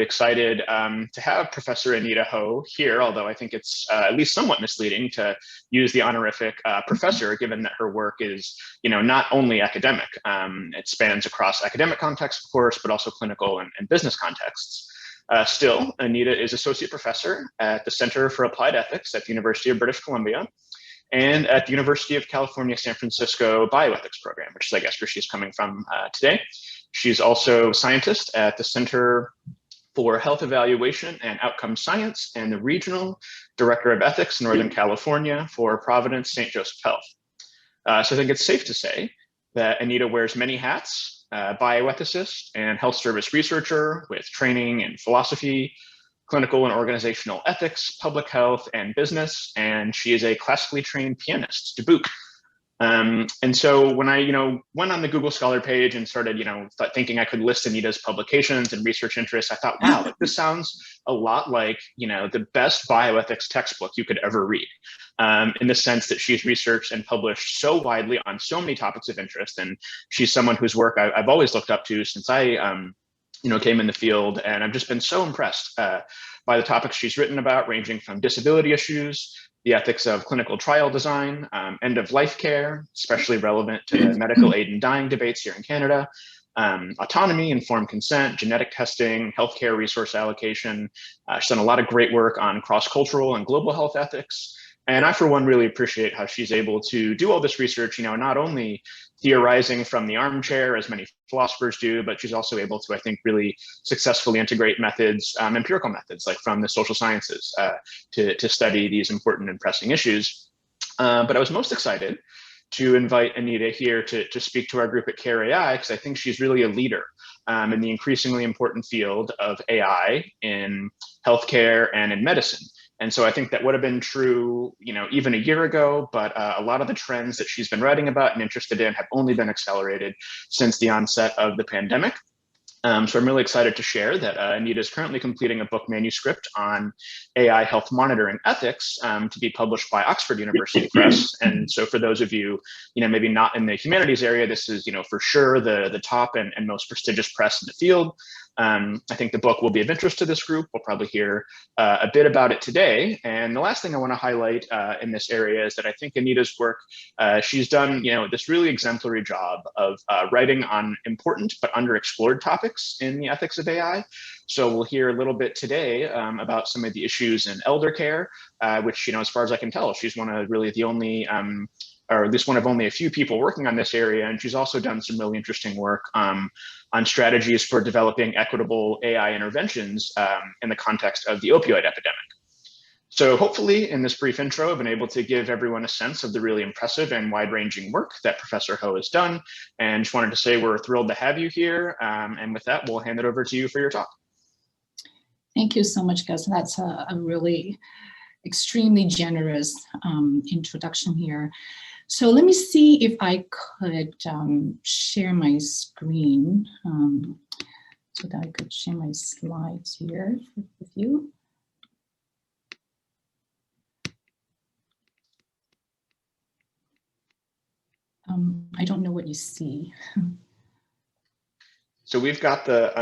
excited to have Professor Anita Ho here, although I think it's at least somewhat misleading to use the honorific professor, given that her work is, not only academic. It spans across academic contexts, of course, but also clinical and business contexts. Still, Anita is associate professor at the Center for Applied Ethics at the University of British Columbia and at the University of California, San Francisco Bioethics Program, which is, I guess, where she's coming from today. She's also a scientist at the Center for Health Evaluation and Outcome Science and the Regional Director of Ethics, Northern California for Providence St. Joseph Health. So I think it's safe to say that Anita wears many hats, bioethicist and health service researcher with training in philosophy, clinical and organizational ethics, public health, and business, and she is a classically trained pianist to boot. And so when I, went on the Google Scholar page and started, thinking I could list Anita's publications and research interests, I thought, wow, this sounds a lot like, the best bioethics textbook you could ever read, in the sense that she's researched and published so widely on so many topics of interest. And she's someone whose work I've always looked up to since I, came in the field. And I've just been so impressed by the topics she's written about, ranging from disability issues, the ethics of clinical trial design, end-of-life care, especially relevant to the medical aid in dying debates here in Canada, autonomy, informed consent, genetic testing, healthcare resource allocation. She's done a lot of great work on cross-cultural and global health ethics. And I, for one, really appreciate how she's able to do all this research, not only theorizing from the armchair, as many philosophers do, but she's also able to, I think, really successfully integrate methods, empirical methods, like from the social sciences, to study these important and pressing issues. But I was most excited to invite Anita here to speak to our group at Care AI, because I think she's really a leader in the increasingly important field of AI in healthcare and in medicine. And so I think that would have been true, even a year ago, but a lot of the trends that she's been writing about and interested in have only been accelerated since the onset of the pandemic. So I'm really excited to share that Anita is currently completing a book manuscript on AI health monitoring ethics to be published by Oxford University Press. And so for those of you, maybe not in the humanities area, this is, for sure the top and most prestigious press in the field. I think the book will be of interest to this group. We'll probably hear a bit about it today. And the last thing I want to highlight in this area is that I think Anita's work, she's done, this really exemplary job of writing on important but underexplored topics in the ethics of AI. So we'll hear a little bit today about some of the issues in elder care, which, as far as I can tell, she's one of really the only or at least one of only a few people working on this area. And she's also done some really interesting work on strategies for developing equitable AI interventions in the context of the opioid epidemic. So hopefully in this brief intro, I've been able to give everyone a sense of the really impressive and wide-ranging work that Professor Ho has done. And just wanted to say we're thrilled to have you here. And with that, we'll hand it over to you for your talk. Thank you so much, Gus. That's a really extremely generous introduction here. So let me see if I could share my screen so that I could share my slides here with you. I don't know what you see. So we've got the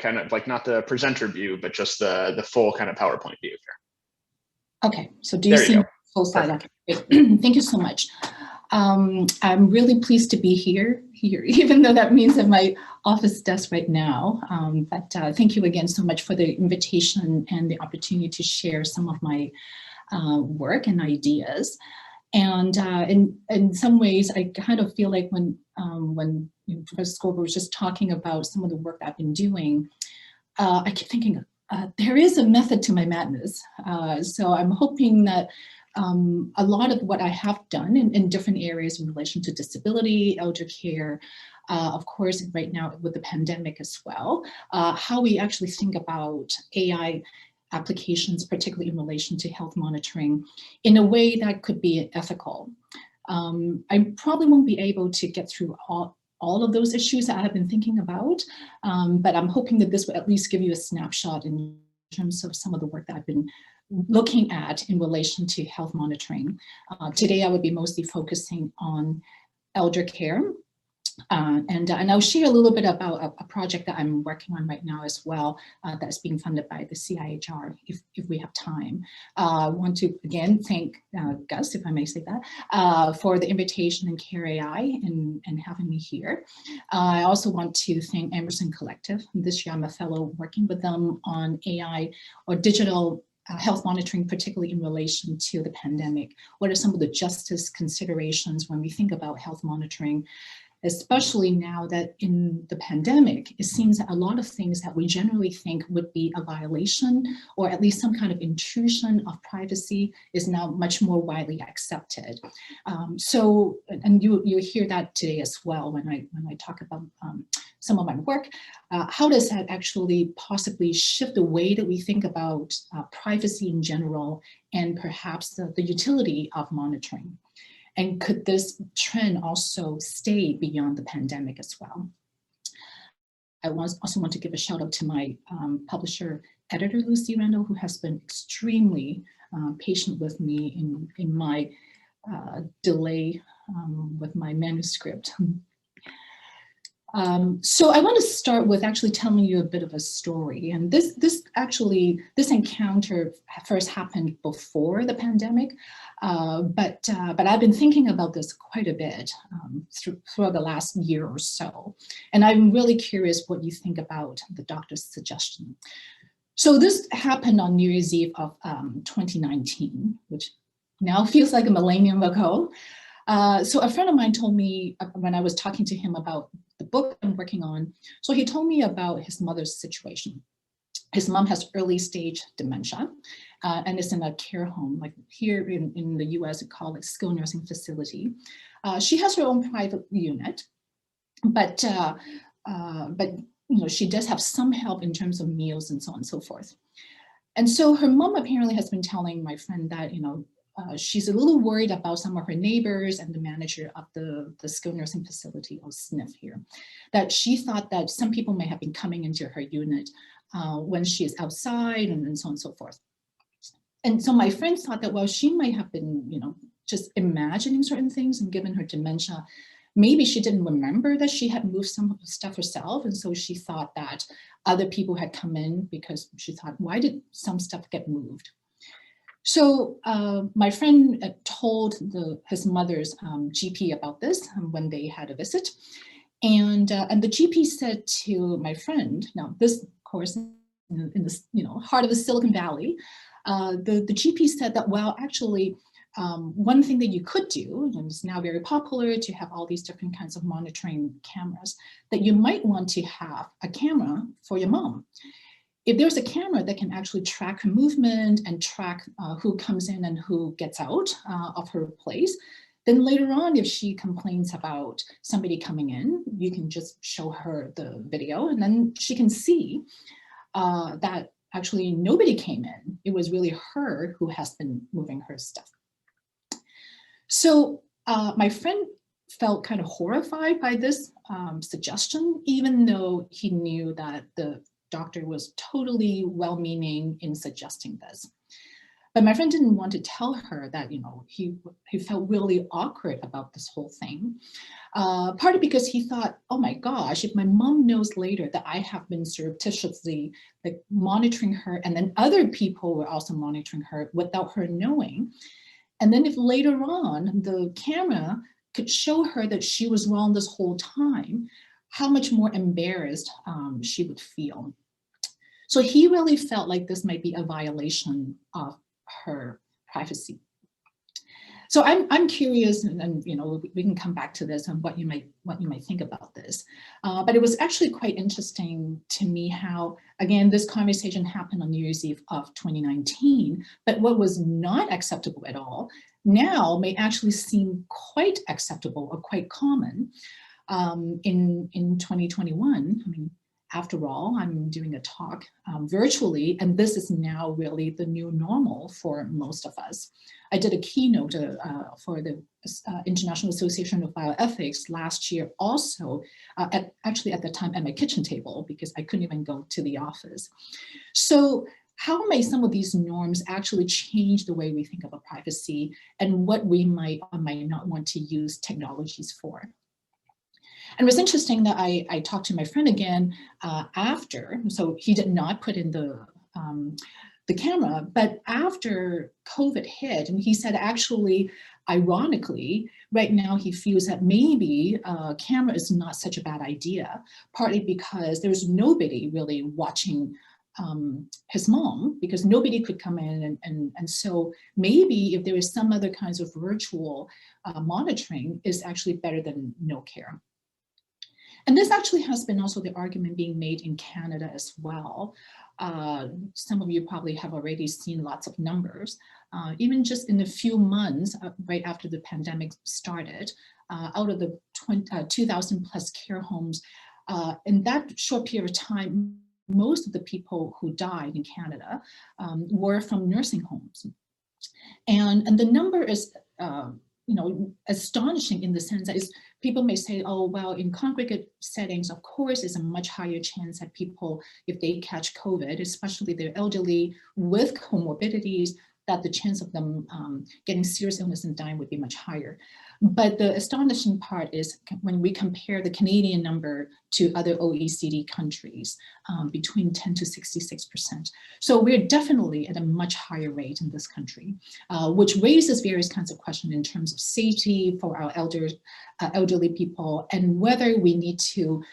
kind of like not the presenter view, but just the full kind of PowerPoint view here. Okay, so do you see full slide? Okay, great. Thank you so much. I'm really pleased to be here, even though that means at my office desk right now. But thank you again so much for the invitation and the opportunity to share some of my work and ideas. And in some ways, I kind of feel like when Professor Scober was just talking about some of the work I've been doing, I keep thinking, there is a method to my madness. So I'm hoping that a lot of what I have done in different areas in relation to disability, elder care, of course, right now with the pandemic as well, how we actually think about AI applications, particularly in relation to health monitoring, in a way that could be ethical. I probably won't be able to get through all of those issues that I have been thinking about, but I'm hoping that this will at least give you a snapshot in terms of some of the work that I've been looking at in relation to health monitoring. Today, I would be mostly focusing on elder care, And I'll share a little bit about a project that I'm working on right now as well, that's being funded by the CIHR, if we have time. I want to again thank Gus, if I may say that, for the invitation and CareAI and having me here. I also want to thank Emerson Collective. This year I'm a fellow working with them on AI or digital health monitoring, particularly in relation to the pandemic. What are some of the justice considerations when we think about health monitoring, especially now that in the pandemic, it seems that a lot of things that we generally think would be a violation or at least some kind of intrusion of privacy is now much more widely accepted. And you hear that today as well when I talk about some of my work. How does that actually possibly shift the way that we think about privacy in general and perhaps the utility of monitoring? And could this trend also stay beyond the pandemic as well? I also want to give a shout out to my publisher editor, Lucy Randall, who has been extremely patient with me in my delay with my manuscript. So I want to start with actually telling you a bit of a story. And this encounter first happened before the pandemic, but I've been thinking about this quite a bit throughout the last year or so. And I'm really curious what you think about the doctor's suggestion. So this happened on New Year's Eve of 2019, which now feels like a millennium ago. So a friend of mine told me when I was talking to him about the book I'm working on, so he told me about his mother's situation. His mom has early stage dementia and is in a care home, like here in the US, we call it skilled nursing facility. She has her own private unit, but you know, she does have some help in terms of meals and so on and so forth. And so her mom apparently has been telling my friend that, you know, she's a little worried about some of her neighbors and the manager of the skilled nursing facility, or SNF here, that she thought that some people may have been coming into her unit when she is outside and so on and so forth. And so my friend thought that, well, she might have been, you know, just imagining certain things, and given her dementia, maybe she didn't remember that she had moved some of the stuff herself. And so she thought that other people had come in because she thought, why did some stuff get moved? So my friend told his mother's GP about this when they had a visit. And the GP said to my friend, now this, of course, in the heart of the Silicon Valley, the GP said that, well, actually, one thing that you could do, and it's now very popular to have all these different kinds of monitoring cameras, that you might want to have a camera for your mom. If there's a camera that can actually track her movement and track who comes in and who gets out of her place, then later on, if she complains about somebody coming in, you can just show her the video, and then she can see that actually nobody came in. It was really her who has been moving her stuff. So my friend felt kind of horrified by this suggestion, even though he knew that the doctor was totally well-meaning in suggesting this. But my friend didn't want to tell her that, you know, he felt really awkward about this whole thing. Partly because he thought, oh my gosh, if my mom knows later that I have been surreptitiously like monitoring her, and then other people were also monitoring her without her knowing, and then if later on the camera could show her that she was wrong this whole time, how much more embarrassed she would feel. So he really felt like this might be a violation of her privacy. So I'm curious, and you know, we can come back to this and what you might think about this. But it was actually quite interesting to me how, again, this conversation happened on New Year's Eve of 2019, but what was not acceptable at all now may actually seem quite acceptable or quite common in 2021. I mean, after all, I'm doing a talk virtually, and this is now really the new normal for most of us. I did a keynote for the International Association of Bioethics last year, also actually at the time at my kitchen table, because I couldn't even go to the office. So how may some of these norms actually change the way we think about privacy and what we might or might not want to use technologies for? And it was interesting that I talked to my friend again after, so he did not put in the camera, but after COVID hit, and he said actually, ironically, right now he feels that maybe camera is not such a bad idea, partly because there's nobody really watching his mom, because nobody could come in, and so maybe if there is some other kinds of virtual monitoring is actually better than no care. And this actually has been also the argument being made in Canada as well. Some of you probably have already seen lots of numbers. Even just in a few months, right after the pandemic started, out of the 2,000 plus care homes, in that short period of time, most of the people who died in Canada were from nursing homes. And the number is astonishing in the sense that people may say, oh, well, in congregate settings, of course, there's a much higher chance that people, if they catch COVID, especially the elderly with comorbidities, that the chance of them getting serious illness and dying would be much higher. But the astonishing part is when we compare the Canadian number to other OECD countries, between 10 to 66%. So we're definitely at a much higher rate in this country, which raises various kinds of questions in terms of safety for our elderly people, and whether we need to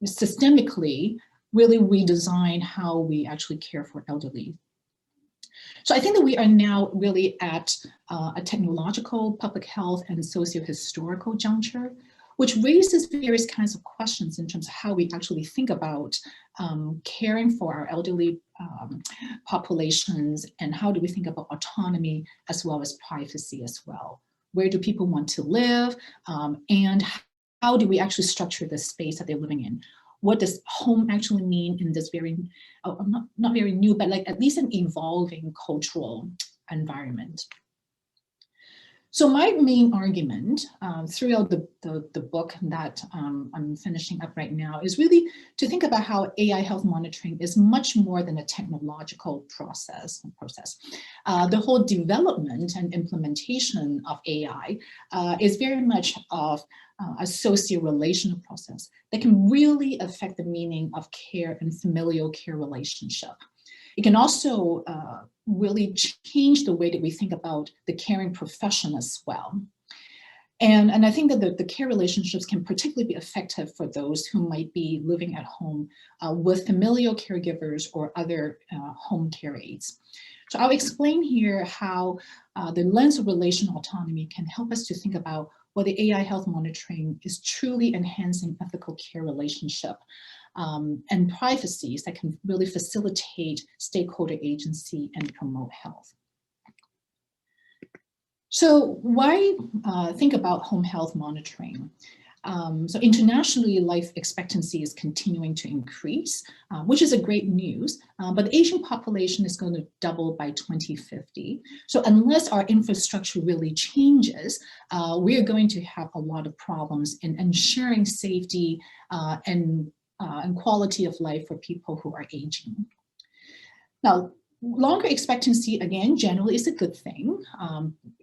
systemically really redesign how we actually care for elderly. So I think that we are now really at a technological, public health, and socio-historical juncture, which raises various kinds of questions in terms of how we actually think about caring for our elderly populations, and how do we think about autonomy as well as privacy as well. Where do people want to live, and how do we actually structure the space that they're living in? What does home actually mean in this very, not very new, but like at least an evolving cultural environment? So my main argument throughout the book that I'm finishing up right now is really to think about how AI health monitoring is much more than a technological process. The whole development and implementation of AI is very much of a socio-relational process that can really affect the meaning of care and familial care relationship. It can also really change the way that we think about the caring profession as well. And I think that the care relationships can particularly be effective for those who might be living at home with familial caregivers or other home care aides. So I'll explain here how the lens of relational autonomy can help us to think about whether AI health monitoring is truly enhancing ethical care relationship and privacies that can really facilitate stakeholder agency and promote health. So why think about home health monitoring? So internationally, life expectancy is continuing to increase, which is a great news, but the Asian population is going to double by 2050. So unless our infrastructure really changes, we are going to have a lot of problems in ensuring safety and quality of life for people who are aging. Now, longer expectancy, again, generally is a good thing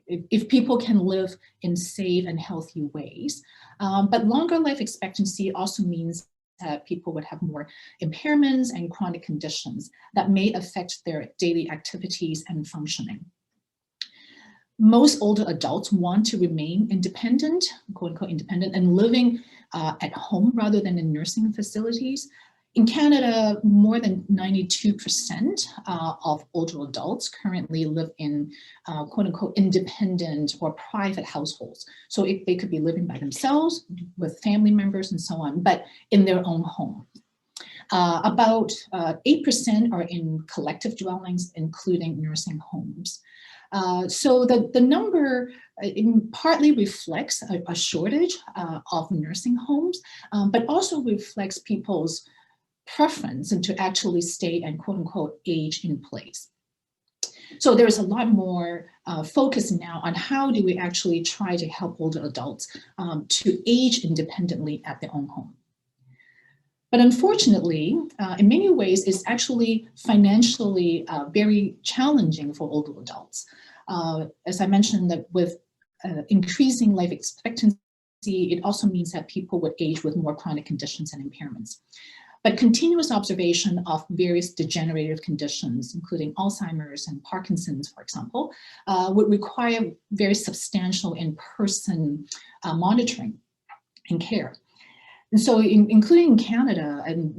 if people can live in safe and healthy ways. But longer life expectancy also means that people would have more impairments and chronic conditions that may affect their daily activities and functioning. Most older adults want to remain independent, quote unquote independent, and living at home rather than in nursing facilities. In Canada, more than 92% of older adults currently live in quote unquote independent or private households. So they could be living by themselves with family members and so on, but in their own home. About 8% are in collective dwellings, including nursing homes. So the number partly reflects a shortage of nursing homes, but also reflects people's preference and to actually stay and quote unquote age in place. So there's a lot more focus now on how do we actually try to help older adults to age independently at their own home. But unfortunately, in many ways, it's actually financially very challenging for older adults. As I mentioned, that with increasing life expectancy it also means that people would age with more chronic conditions and impairments. But continuous observation of various degenerative conditions, including Alzheimer's and Parkinson's, for example, would require very substantial in-person monitoring and care. And so including in Canada, and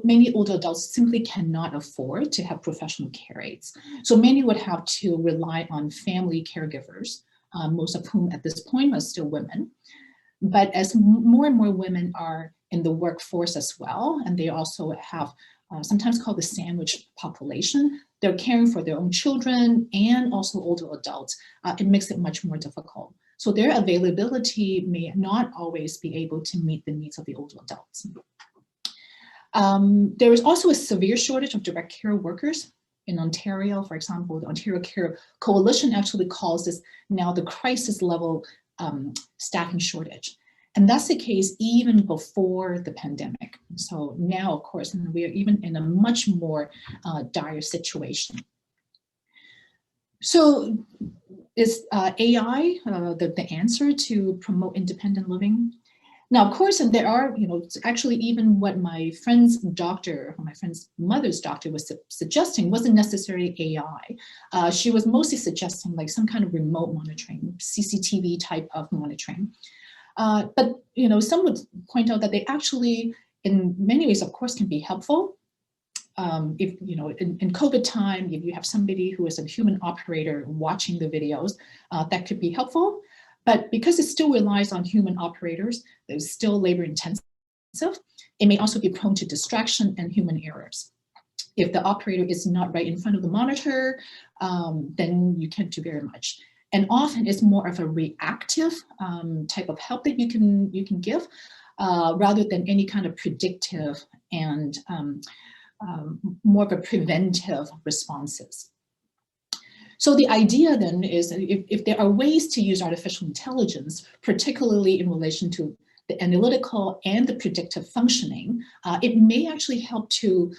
many older adults simply cannot afford to have professional care aides. So many would have to rely on family caregivers, most of whom at this point are still women. But as more and more women are in the workforce as well, and they also have sometimes called the sandwich population, they're caring for their own children and also older adults, it makes it much more difficult. So their availability may not always be able to meet the needs of the older adults. There is also a severe shortage of direct care workers. In Ontario, for example, the Ontario Care Coalition actually calls this now the crisis level staffing shortage. And that's the case even before the pandemic. So now, of course, we are even in a much more dire situation. So is AI the answer to promote independent living? Now, of course, and there are, actually even what my friend's doctor, or my friend's mother's doctor was suggesting wasn't necessarily AI. She was mostly suggesting like some kind of remote monitoring, CCTV type of monitoring. But, some would point out that they actually, in many ways, of course, can be helpful. If, in COVID time, if you have somebody who is a human operator watching the videos, that could be helpful. But because it still relies on human operators, there's still labor intensive, it may also be prone to distraction and human errors. If the operator is not right in front of the monitor, then you can't do very much. And often it's more of a reactive type of help that you can give, rather than any kind of predictive and more of a preventive responses. So the idea then is if there are ways to use artificial intelligence, particularly in relation to the analytical and the predictive functioning, it may actually help to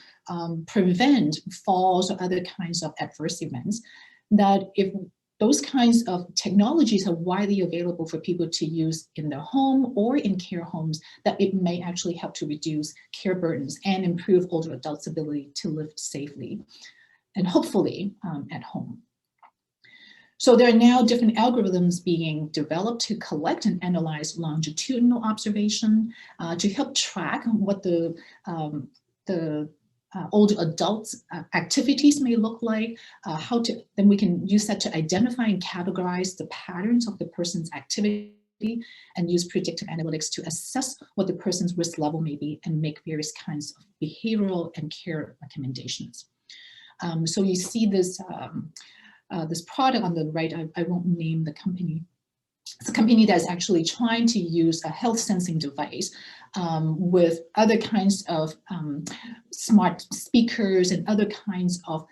prevent falls or other kinds of adverse events, that if those kinds of technologies are widely available for people to use in their home or in care homes, that it may actually help to reduce care burdens and improve older adults' ability to live safely and hopefully at home. So there are now different algorithms being developed to collect and analyze longitudinal observation to help track what the older adults' activities may look like, then we can use that to identify and categorize the patterns of the person's activity and use predictive analytics to assess what the person's risk level may be and make various kinds of behavioral and care recommendations. So you see this, this product on the right, I won't name the company. It's a company that's actually trying to use a health sensing device with other kinds of smart speakers and other kinds of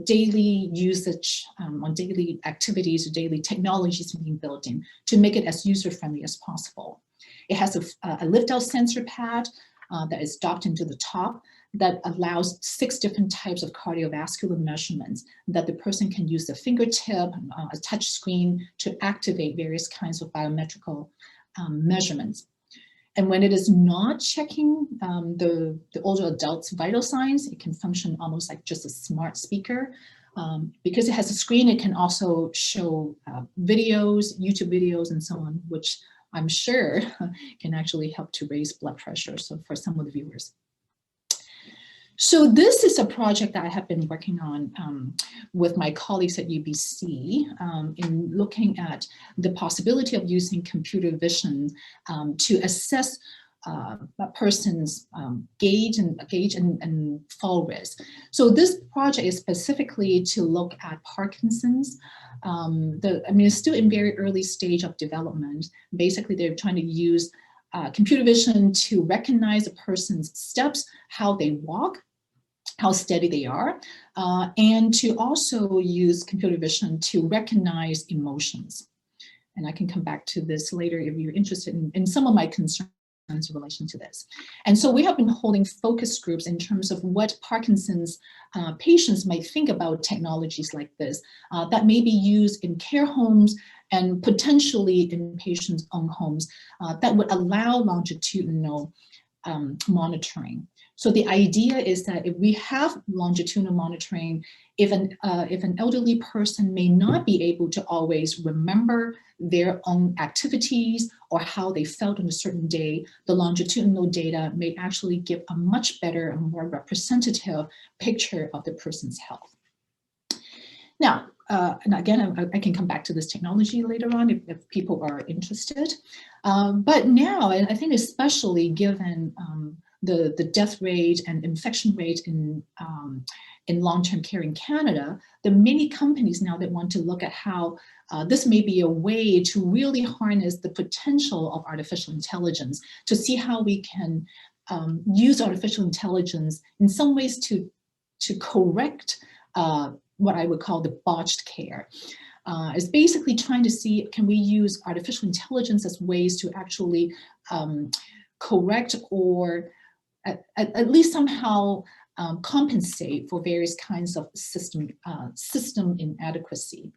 daily usage on daily activities or daily technologies being built in to make it as user-friendly as possible. It has a lift-out sensor pad that is docked into the top that allows 6 different types of cardiovascular measurements that the person can use the fingertip, a touch screen to activate various kinds of biometrical measurements. And when it is not checking the older adult's vital signs, it can function almost like just a smart speaker. Because it has a screen, it can also show videos, YouTube videos and so on, which I'm sure can actually help to raise blood pressure for some of the viewers. So this is a project that I have been working on with my colleagues at UBC in looking at the possibility of using computer vision to assess a person's gauge and fall risk. So this project is specifically to look at Parkinson's. It's still in very early stage of development. Basically, they're trying to use computer vision to recognize a person's steps, how they walk, how steady they are, and to also use computer vision to recognize emotions. And I can come back to this later if you're interested in some of my concerns in relation to this. And so we have been holding focus groups in terms of what Parkinson's patients might think about technologies like this that may be used in care homes and potentially in patients' own homes that would allow longitudinal monitoring. So the idea is that if we have longitudinal monitoring, if an elderly person may not be able to always remember their own activities or how they felt on a certain day, the longitudinal data may actually give a much better and more representative picture of the person's health. Now, and again, I can come back to this technology later on if people are interested. But now, and I think especially given the death rate and infection rate in long-term care in Canada, there are many companies now that want to look at how this may be a way to really harness the potential of artificial intelligence to see how we can use artificial intelligence in some ways to correct what I would call the botched care. Is basically trying to see, can we use artificial intelligence as ways to actually correct or at least somehow compensate for various kinds of system inadequacy.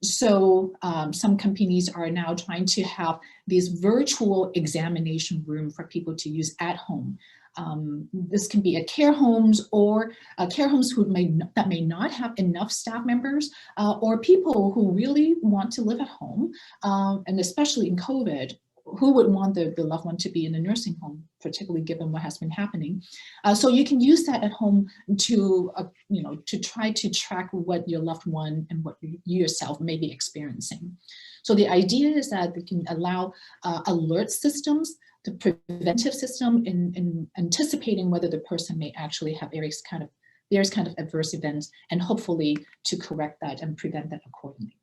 So some companies are now trying to have this virtual examination room for people to use at home. This can be at care homes or care homes that may not have enough staff members or people who really want to live at home, and especially in COVID, who would want the loved one to be in a nursing home, particularly given what has been happening. So you can use that at home to, to try to track what your loved one and what you yourself may be experiencing. So the idea is that they can allow alert systems, the preventive system in anticipating whether the person may actually have various kind of adverse events, and hopefully to correct that and prevent that accordingly.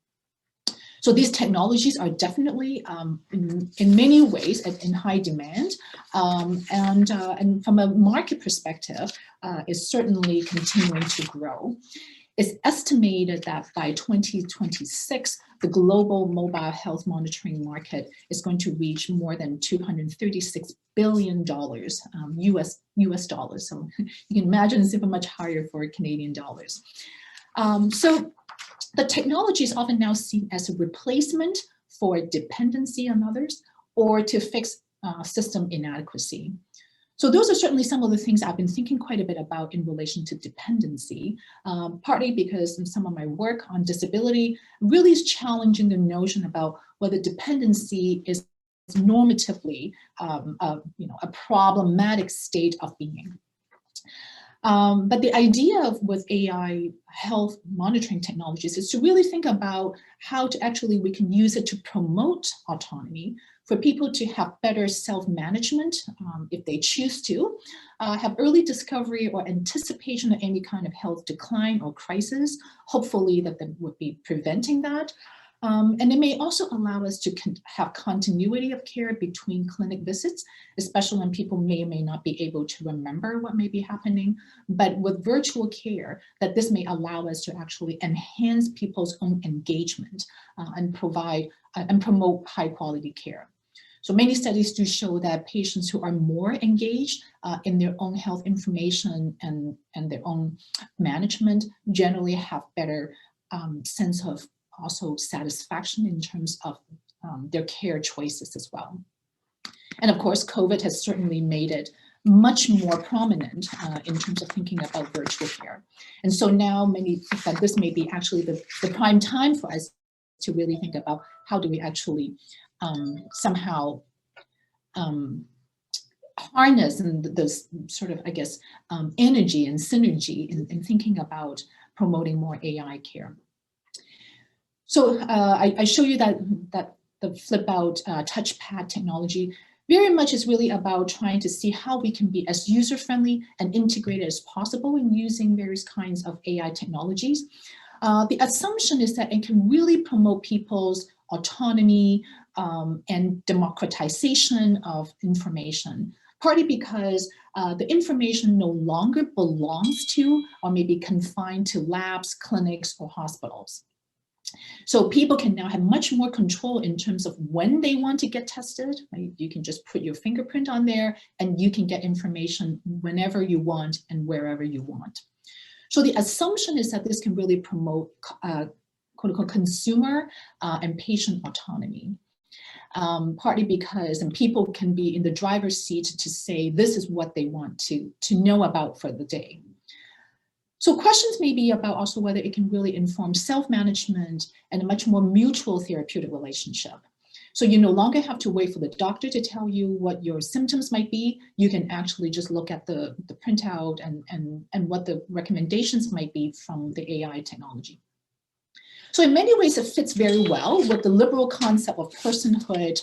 So these technologies are definitely in many ways in high demand, and from a market perspective, is certainly continuing to grow. It's estimated that by 2026, the global mobile health monitoring market is going to reach more than $236 billion US dollars. So you can imagine it's even much higher for Canadian dollars. So the technology is often now seen as a replacement for dependency on others or to fix system inadequacy. So those are certainly some of the things I've been thinking quite a bit about in relation to dependency, partly because in some of my work on disability really is challenging the notion about whether dependency is normatively a problematic state of being. But the idea with AI health monitoring technologies is to really think about how to actually we can use it to promote autonomy, for people to have better self-management if they choose to, have early discovery or anticipation of any kind of health decline or crisis, hopefully that they would be preventing that. And it may also allow us to have continuity of care between clinic visits, especially when people may or may not be able to remember what may be happening. But with virtual care, that this may allow us to actually enhance people's own engagement and provide and promote high quality care. So many studies do show that patients who are more engaged in their own health information and their own management generally have better sense of also satisfaction in terms of their care choices as well. And of course, COVID has certainly made it much more prominent in terms of thinking about virtual care. And so now many think that this may be actually the prime time for us to really think about how do we actually somehow harness and this sort of, I guess, energy and synergy in thinking about promoting more AI care. So I show you that the flip out touchpad technology very much is really about trying to see how we can be as user-friendly and integrated as possible in using various kinds of AI technologies. The assumption is that it can really promote people's autonomy and democratization of information, partly because the information no longer belongs to or may be confined to labs, clinics, or hospitals. So people can now have much more control in terms of when they want to get tested, right? You can just put your fingerprint on there and you can get information whenever you want and wherever you want. So the assumption is that this can really promote quote unquote consumer and patient autonomy. Partly because people can be in the driver's seat to say this is what they want to know about for the day. So questions may be about also whether it can really inform self-management and a much more mutual therapeutic relationship. So you no longer have to wait for the doctor to tell you what your symptoms might be. You can actually just look at the printout and what the recommendations might be from the AI technology. So in many ways, it fits very well with the liberal concept of personhood,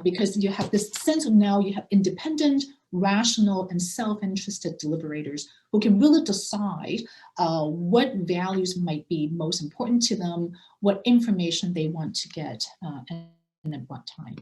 because you have this sense of now you have independent, rational, and self-interested deliberators who can really decide what values might be most important to them, what information they want to get, and at what time.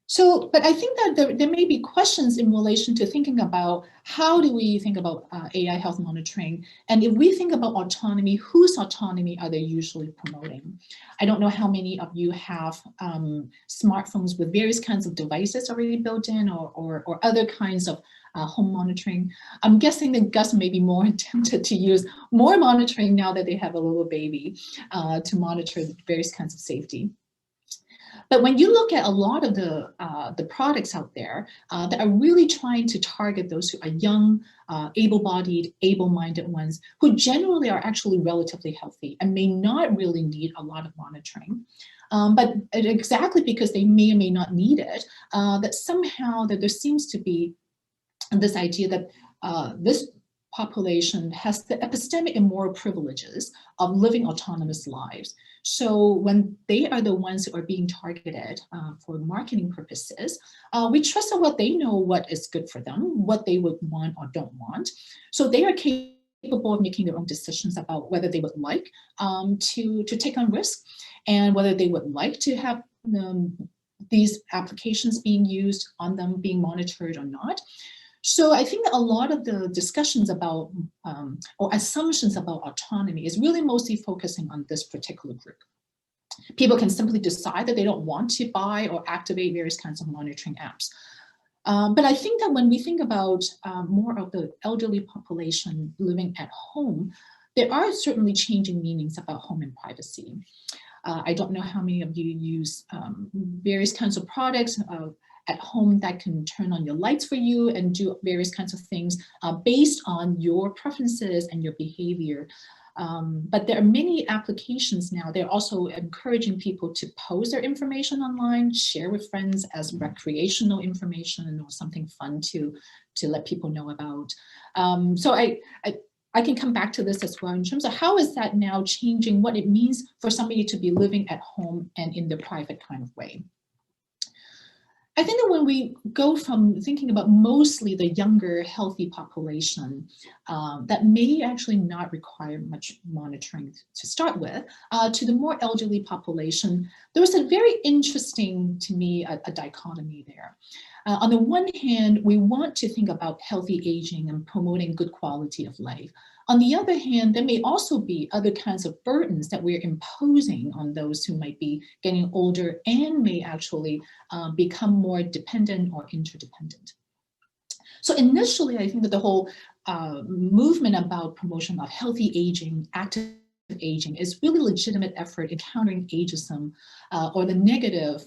So, but I think that there may be questions in relation to thinking about how do we think about AI health monitoring? And if we think about autonomy, whose autonomy are they usually promoting? I don't know how many of you have smartphones with various kinds of devices already built in or other kinds of home monitoring. I'm guessing that Gus may be more tempted to use more monitoring now that they have a little baby to monitor various kinds of safety. But when you look at a lot of the products out there that are really trying to target those who are young, able-bodied, able-minded ones, who generally are actually relatively healthy and may not really need a lot of monitoring, but exactly because they may or may not need it, that somehow that there seems to be this idea that this population has the epistemic and moral privileges of living autonomous lives. So when they are the ones who are being targeted for marketing purposes, we trust that what they know what is good for them, what they would want or don't want. So they are capable of making their own decisions about whether they would like to take on risk and whether they would like to have these applications being used on them, being monitored or not. So I think a lot of the discussions about or assumptions about autonomy is really mostly focusing on this particular group. People can simply decide that they don't want to buy or activate various kinds of monitoring apps. But I think that when we think about more of the elderly population living at home, there are certainly changing meanings about home and privacy. I don't know how many of you use various kinds of products at home that can turn on your lights for you and do various kinds of things based on your preferences and your behavior. But there are many applications now. They're also encouraging people to post their information online, share with friends as recreational information or something fun to let people know about. So I can come back to this as well in terms of how is that now changing what it means for somebody to be living at home and in the private kind of way. I think that when we go from thinking about mostly the younger, healthy population that may actually not require much monitoring to start with, to the more elderly population, there was a very interesting, to me, a dichotomy there. On the one hand, we want to think about healthy aging and promoting good quality of life. On the other hand, there may also be other kinds of burdens that we're imposing on those who might be getting older and may actually become more dependent or interdependent. So initially, I think that the whole movement about promotion of healthy aging, active aging is really legitimate effort in countering ageism or the negative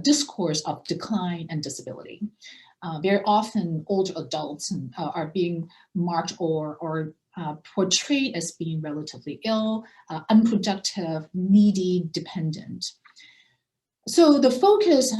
discourse of decline and disability. Very often older adults are being marked or portrayed as being relatively ill, unproductive, needy, dependent. So the focus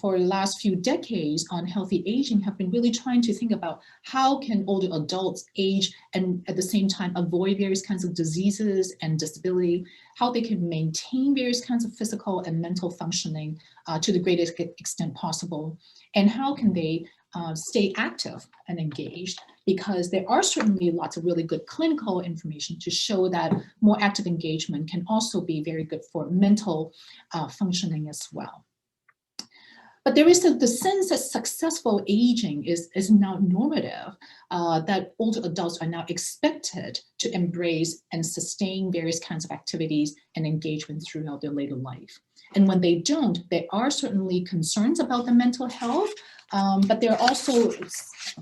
for the last few decades on healthy aging have been really trying to think about how can older adults age and at the same time avoid various kinds of diseases and disability, how they can maintain various kinds of physical and mental functioning to the greatest extent possible, and how can they stay active and engaged, because there are certainly lots of really good clinical information to show that more active engagement can also be very good for mental functioning as well. But there is the sense that successful aging is now normative, that older adults are now expected to embrace and sustain various kinds of activities and engagement throughout their later life. And when they don't, there are certainly concerns about their mental health, but there are also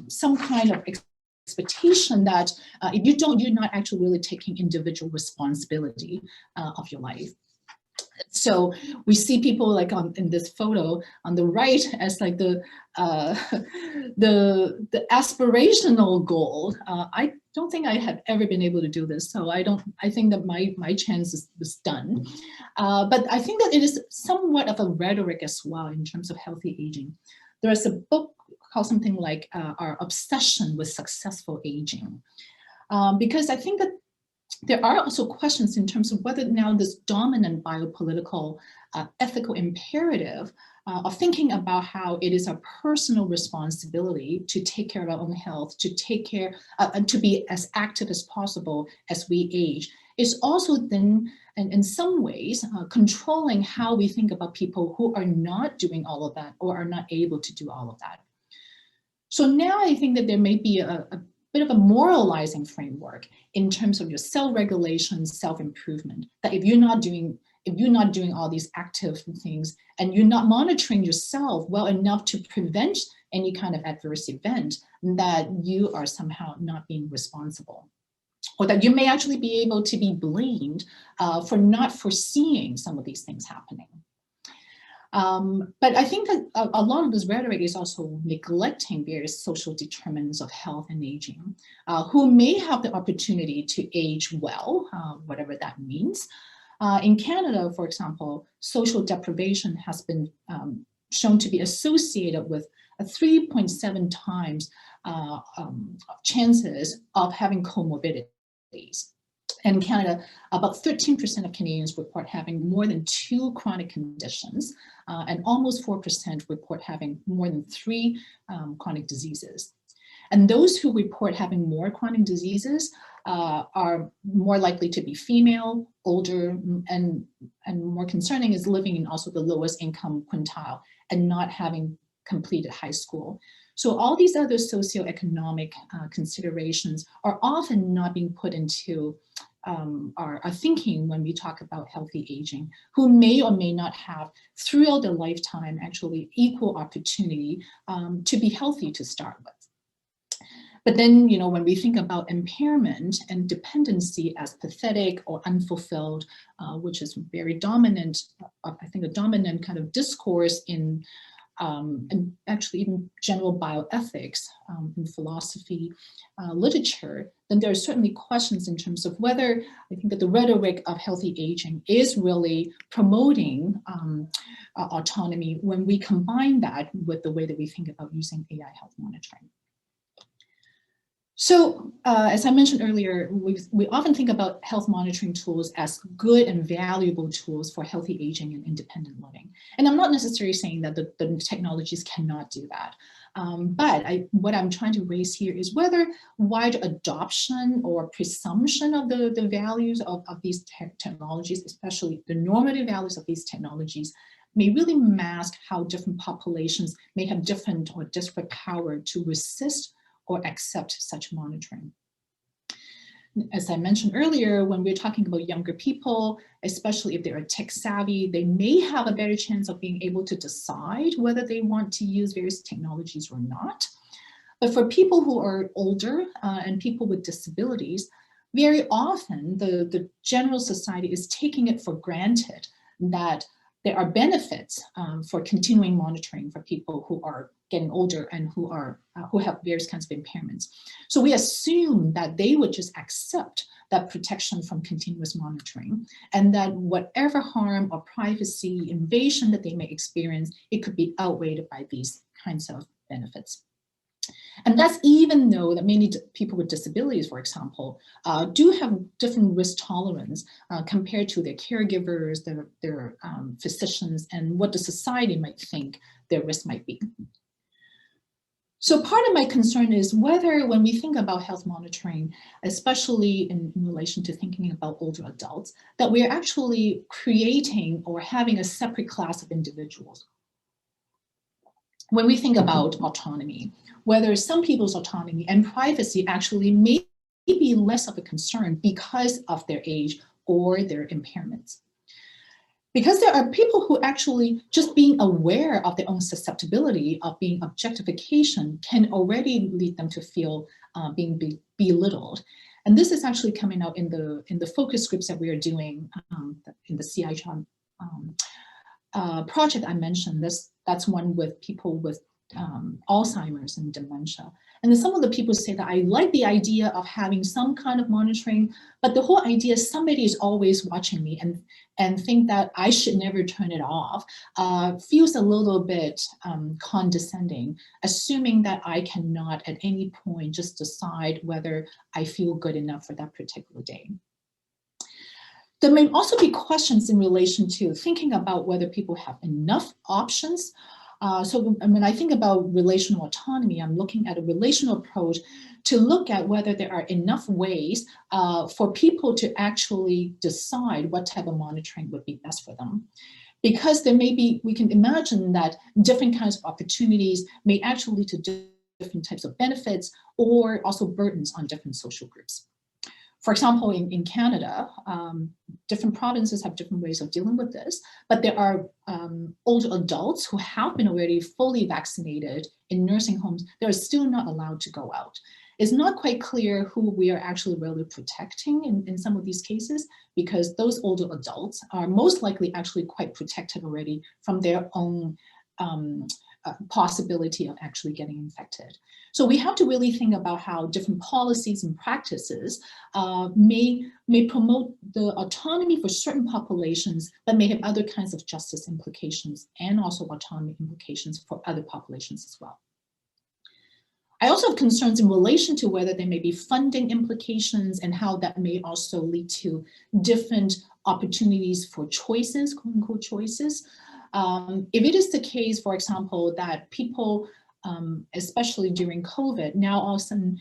some kind of expectation that if you don't, you're not actually really taking individual responsibility of your life. So we see people like in this photo on the right as like the aspirational goal. I don't think I have ever been able to do this, so I think that my chance was done. But I think that it is somewhat of a rhetoric as well in terms of healthy aging. There is a book called something like Our Obsession with Successful Aging, because I think that there are also questions in terms of whether now this dominant biopolitical ethical imperative of thinking about how it is our personal responsibility to take care of our own health, to take care, and to be as active as possible as we age, is also then, in some ways, controlling how we think about people who are not doing all of that or are not able to do all of that. So now I think that there may be a bit of a moralizing framework in terms of your self-regulation, self-improvement, that if you're not doing all these active things and you're not monitoring yourself well enough to prevent any kind of adverse event, that you are somehow not being responsible, or that you may actually be able to be blamed for not foreseeing some of these things happening. But I think that a lot of this rhetoric is also neglecting various social determinants of health and aging, who may have the opportunity to age well, whatever that means. In Canada, for example, social deprivation has been shown to be associated with a 3.7 times chances of having comorbidities. In Canada, about 13% of Canadians report having more than 2 chronic conditions, and almost 4% report having more than 3 chronic diseases. And those who report having more chronic diseases are more likely to be female, older, and more concerning is living in also the lowest income quintile and not having completed high school. So all these other socioeconomic considerations are often not being put into our thinking when we talk about healthy aging, who may or may not have throughout their lifetime actually equal opportunity to be healthy to start with. But then, you know, when we think about impairment and dependency as pathetic or unfulfilled, which is very dominant, I think a dominant kind of discourse in and actually even general bioethics in philosophy literature, then there are certainly questions in terms of whether I think that the rhetoric of healthy aging is really promoting autonomy when we combine that with the way that we think about using AI health monitoring. So as I mentioned earlier, we often think about health monitoring tools as good and valuable tools for healthy aging and independent living. And I'm not necessarily saying that the technologies cannot do that. But what I'm trying to raise here is whether wide adoption or presumption of the values of these technologies, especially the normative values of these technologies, may really mask how different populations may have different or disparate power to resist or accept such monitoring. As I mentioned earlier, when we're talking about younger people, especially if they're tech savvy, they may have a better chance of being able to decide whether they want to use various technologies or not. But for people who are older and people with disabilities, very often the general society is taking it for granted that there are benefits for continuing monitoring for people who are getting older and who have various kinds of impairments. So we assume that they would just accept that protection from continuous monitoring, and that whatever harm or privacy invasion that they may experience, it could be outweighed by these kinds of benefits. And that's even though that many people with disabilities, for example, do have different risk tolerance compared to their caregivers, their physicians, and what the society might think their risk might be. So part of my concern is whether when we think about health monitoring, especially in relation to thinking about older adults, that we're actually creating or having a separate class of individuals when we think about autonomy, whether some people's autonomy and privacy actually may be less of a concern because of their age or their impairments. Because there are people who actually just being aware of their own susceptibility of being objectification can already lead them to feel being belittled. And this is actually coming out in the focus groups that we are doing in the CI project I mentioned. That's one with people with Alzheimer's and dementia. And then some of the people say that I like the idea of having some kind of monitoring, but the whole idea is somebody is always watching me and think that I should never turn it off, feels a little bit condescending, assuming that I cannot at any point just decide whether I feel good enough for that particular day. There may also be questions in relation to thinking about whether people have enough options. So when I think about relational autonomy, I'm looking at a relational approach to look at whether there are enough ways for people to actually decide what type of monitoring would be best for them. Because there may be, we can imagine that different kinds of opportunities may actually lead to different types of benefits or also burdens on different social groups. For example, in Canada, different provinces have different ways of dealing with this, but there are older adults who have been already fully vaccinated in nursing homes. They're still not allowed to go out. It's not quite clear who we are actually really protecting in some of these cases, because those older adults are most likely actually quite protected already from their own possibility of actually getting infected. So we have to really think about how different policies and practices may promote the autonomy for certain populations, but may have other kinds of justice implications and also autonomy implications for other populations as well. I also have concerns in relation to whether there may be funding implications and how that may also lead to different opportunities for choices, quote unquote choices. If it is the case, for example, that people, especially during COVID, now all of a sudden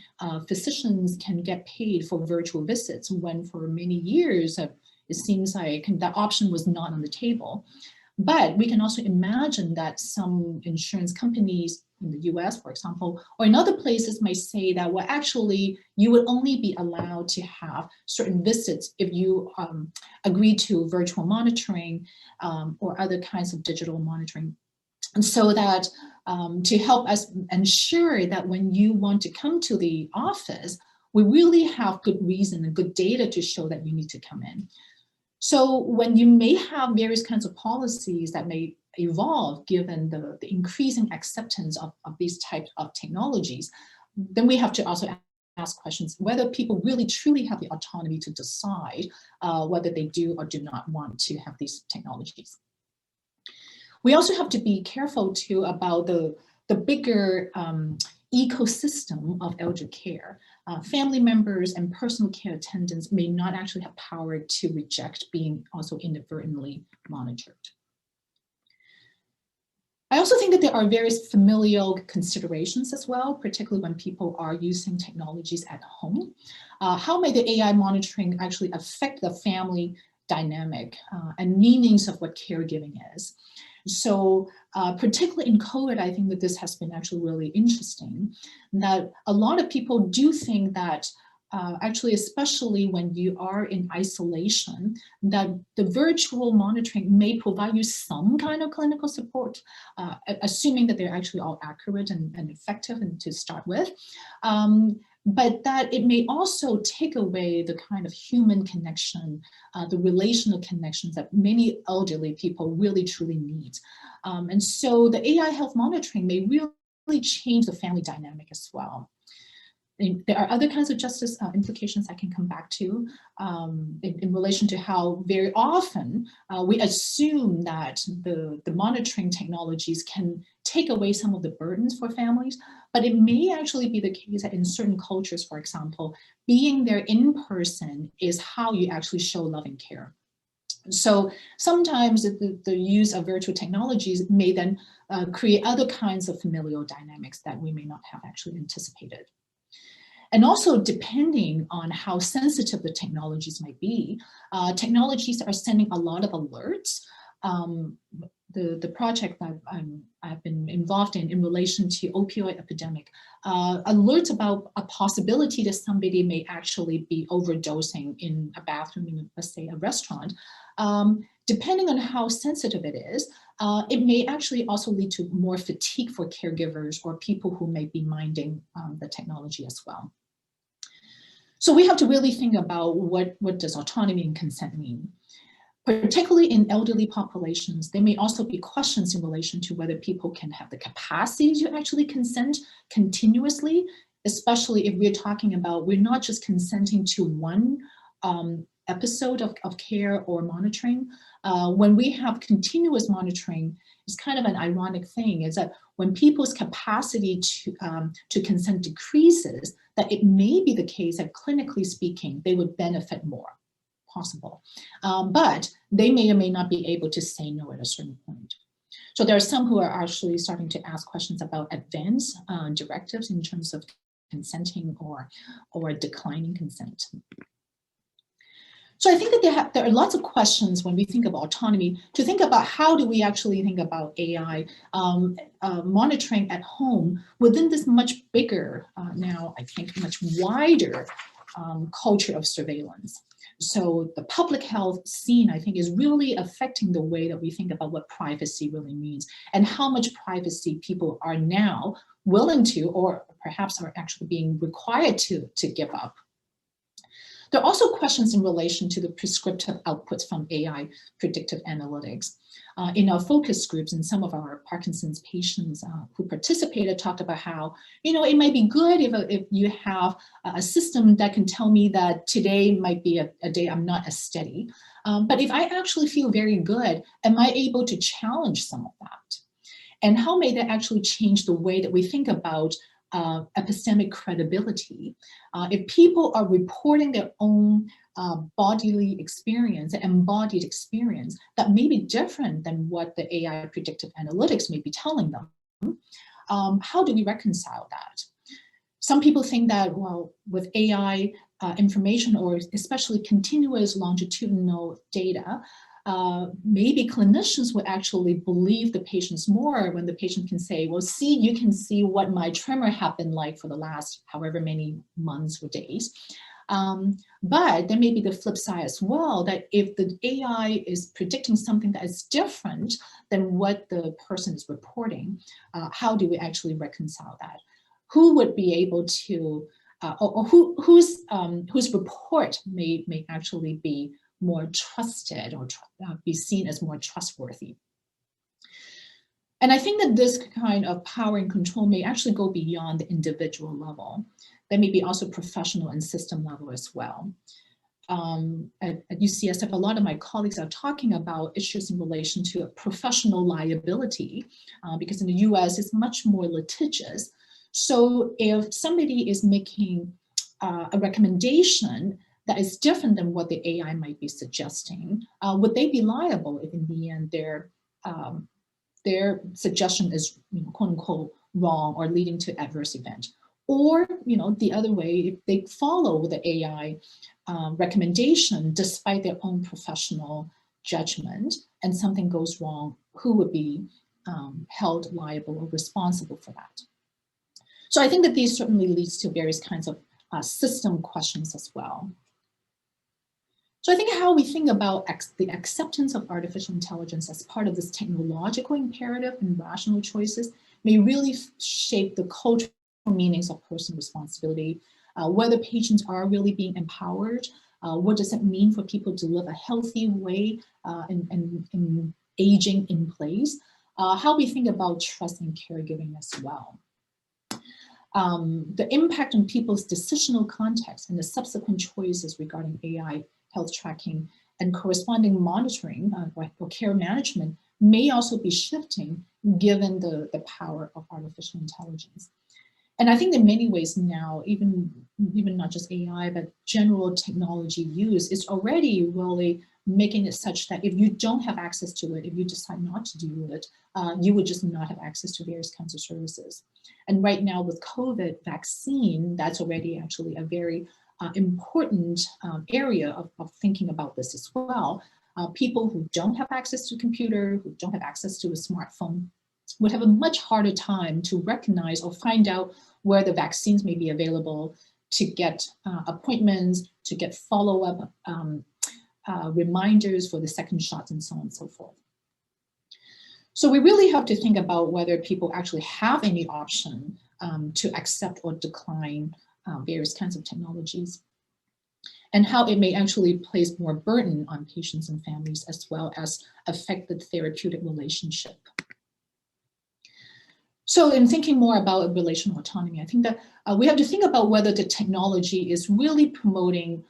physicians can get paid for virtual visits when for many years it seems like that option was not on the table. But we can also imagine that some insurance companies in the US, for example, or in other places might say that, well, actually, you would only be allowed to have certain visits if you agree to virtual monitoring or other kinds of digital monitoring. And so that to help us ensure that when you want to come to the office, we really have good reason and good data to show that you need to come in. So when you may have various kinds of policies that may evolve given the increasing acceptance of these types of technologies, then we have to also ask questions whether people really truly have the autonomy to decide whether they do or do not want to have these technologies. We also have to be careful too about the bigger ecosystem of elder care. Family members and personal care attendants may not actually have power to reject being also inadvertently monitored. I also think that there are various familial considerations as well, particularly when people are using technologies at home. How may the AI monitoring actually affect the family dynamic and meanings of what caregiving is? So particularly in COVID, I think that this has been actually really interesting, that a lot of people do think that actually, especially when you are in isolation, that the virtual monitoring may provide you some kind of clinical support, assuming that they're actually all accurate and effective and to start with. But that it may also take away the kind of human connection, the relational connections that many elderly people really truly need. And so the AI health monitoring may really change the family dynamic as well. There are other kinds of justice implications I can come back to in relation to how very often we assume that the monitoring technologies can take away some of the burdens for families, but it may actually be the case that in certain cultures, for example, being there in person is how you actually show love and care. So sometimes the use of virtual technologies may then create other kinds of familial dynamics that we may not have actually anticipated. And also depending on how sensitive the technologies might be, technologies are sending a lot of alerts the project that I've been involved in relation to opioid epidemic, alerts about a possibility that somebody may actually be overdosing in a bathroom in, let's say, a restaurant. Depending on how sensitive it is, it may actually also lead to more fatigue for caregivers or people who may be minding the technology as well. So we have to really think about what does autonomy and consent mean. Particularly in elderly populations, there may also be questions in relation to whether people can have the capacity to actually consent continuously, especially if we're talking about, we're not just consenting to one episode of care or monitoring. When we have continuous monitoring, it's kind of an ironic thing, is that when people's capacity to consent decreases, that it may be the case that clinically speaking, they would benefit more. Possible, but they may or may not be able to say no at a certain point. So there are some who are actually starting to ask questions about advance directives in terms of consenting or declining consent. So I think that there are lots of questions when we think about autonomy, to think about how do we actually think about AI monitoring at home within this much bigger, now I think much wider culture of surveillance. So the public health scene, I think, is really affecting the way that we think about what privacy really means and how much privacy people are now willing to, or perhaps are actually being required to give up. There are also questions in relation to the prescriptive outputs from AI predictive analytics. In our focus groups, and some of our Parkinson's patients who participated talked about how, it might be good if you have a system that can tell me that today might be a day I'm not as steady. But if I actually feel very good, am I able to challenge some of that? And how may that actually change the way that we think about epistemic credibility? If people are reporting their own bodily experience, embodied experience, that may be different than what the AI predictive analytics may be telling them, how do we reconcile that? Some people think that, well, with AI information, or especially continuous longitudinal data, maybe clinicians would actually believe the patients more when the patient can say, well, see, you can see what my tremor have been like for the last however many months or days. But there may be the flip side as well, that if the AI is predicting something that is different than what the person is reporting, how do we actually reconcile that? Who would be able to, or whose report may actually be more trusted or be seen as more trustworthy? And I think that this kind of power and control may actually go beyond the individual level. There may be also professional and system level as well. At UCSF, a lot of my colleagues are talking about issues in relation to professional liability, because in the US it's much more litigious. So if somebody is making a recommendation that is different than what the AI might be suggesting, would they be liable if in the end their suggestion is, quote unquote, wrong or leading to adverse event? Or, the other way, if they follow the AI recommendation despite their own professional judgment and something goes wrong, who would be held liable or responsible for that? So I think that these certainly leads to various kinds of system questions as well. So I think how we think about the acceptance of artificial intelligence as part of this technological imperative and rational choices may really shape the cultural meanings of personal responsibility, whether patients are really being empowered, what does it mean for people to live a healthy way in aging in place, how we think about trust and caregiving as well. The impact on people's decisional context and the subsequent choices regarding AI health tracking and corresponding monitoring or care management may also be shifting given the power of artificial intelligence. And I think in many ways now, even not just AI, but general technology use is already really making it such that if you don't have access to it, if you decide not to do it, you would just not have access to various kinds of services. And right now with COVID vaccine, that's already actually a very important area of thinking about this as well. People who don't have access to a computer, who don't have access to a smartphone, would have a much harder time to recognize or find out where the vaccines may be available, to get appointments, to get follow-up reminders for the second shots, and so on and so forth. So we really have to think about whether people actually have any option to accept or decline various kinds of technologies, and how it may actually place more burden on patients and families, as well as affect the therapeutic relationship. So in thinking more about relational autonomy, I think that we have to think about whether the technology is really promoting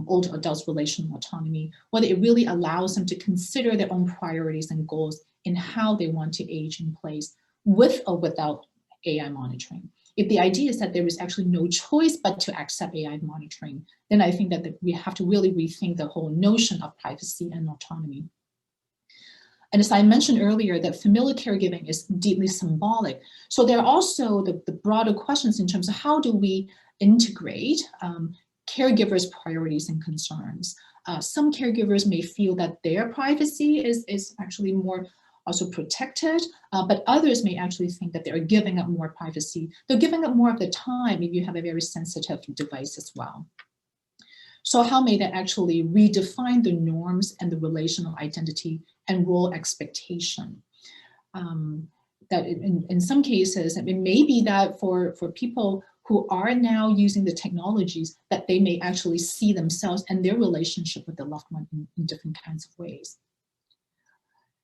older adults' relational autonomy, whether it really allows them to consider their own priorities and goals in how they want to age in place, with or without AI monitoring. If the idea is that there is actually no choice but to accept AI monitoring, then I think that we have to really rethink the whole notion of privacy and autonomy. And as I mentioned earlier, that familial caregiving is deeply symbolic. So there are also the broader questions in terms of how do we integrate caregivers' priorities and concerns. Some caregivers may feel that their privacy is actually more also protected, but others may actually think that they're giving up more privacy. They're giving up more of the time if you have a very sensitive device as well. So how may that actually redefine the norms and the relational identity and role expectation? That in some cases, it may be that for people who are now using the technologies, that they may actually see themselves and their relationship with the loved one in different kinds of ways.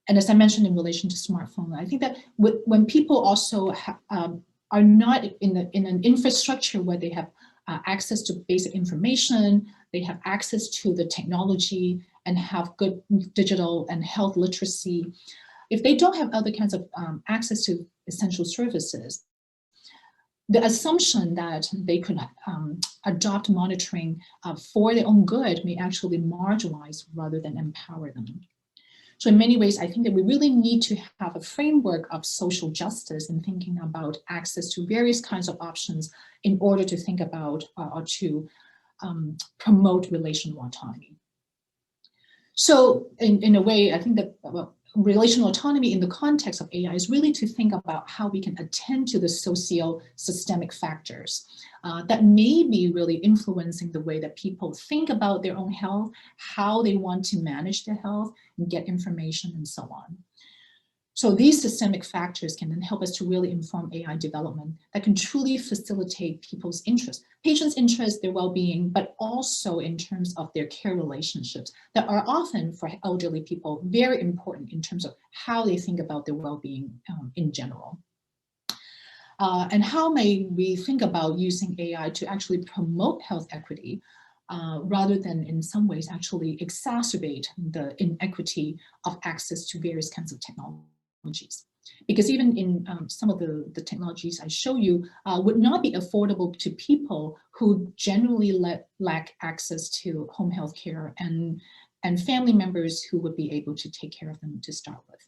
And as I mentioned in relation to smartphone, I think that when people also are not in an infrastructure where they have access to basic information, they have access to the technology and have good digital and health literacy, if they don't have other kinds of access to essential services, the assumption that they could adopt monitoring for their own good may actually marginalize rather than empower them. So in many ways, I think that we really need to have a framework of social justice in thinking about access to various kinds of options in order to think about or to promote relational autonomy. So in a way, I think that relational autonomy in the context of AI is really to think about how we can attend to the socio-systemic factors that may be really influencing the way that people think about their own health, how they want to manage their health and get information and so on. So these systemic factors can then help us to really inform AI development that can truly facilitate people's interests, patients' interests, their well-being, but also in terms of their care relationships that are often for elderly people very important in terms of how they think about their well-being in general. And how may we think about using AI to actually promote health equity rather than in some ways actually exacerbate the inequity of access to various kinds of technologies. Because even in some of the technologies I show you would not be affordable to people who generally lack access to home health care and family members who would be able to take care of them to start with.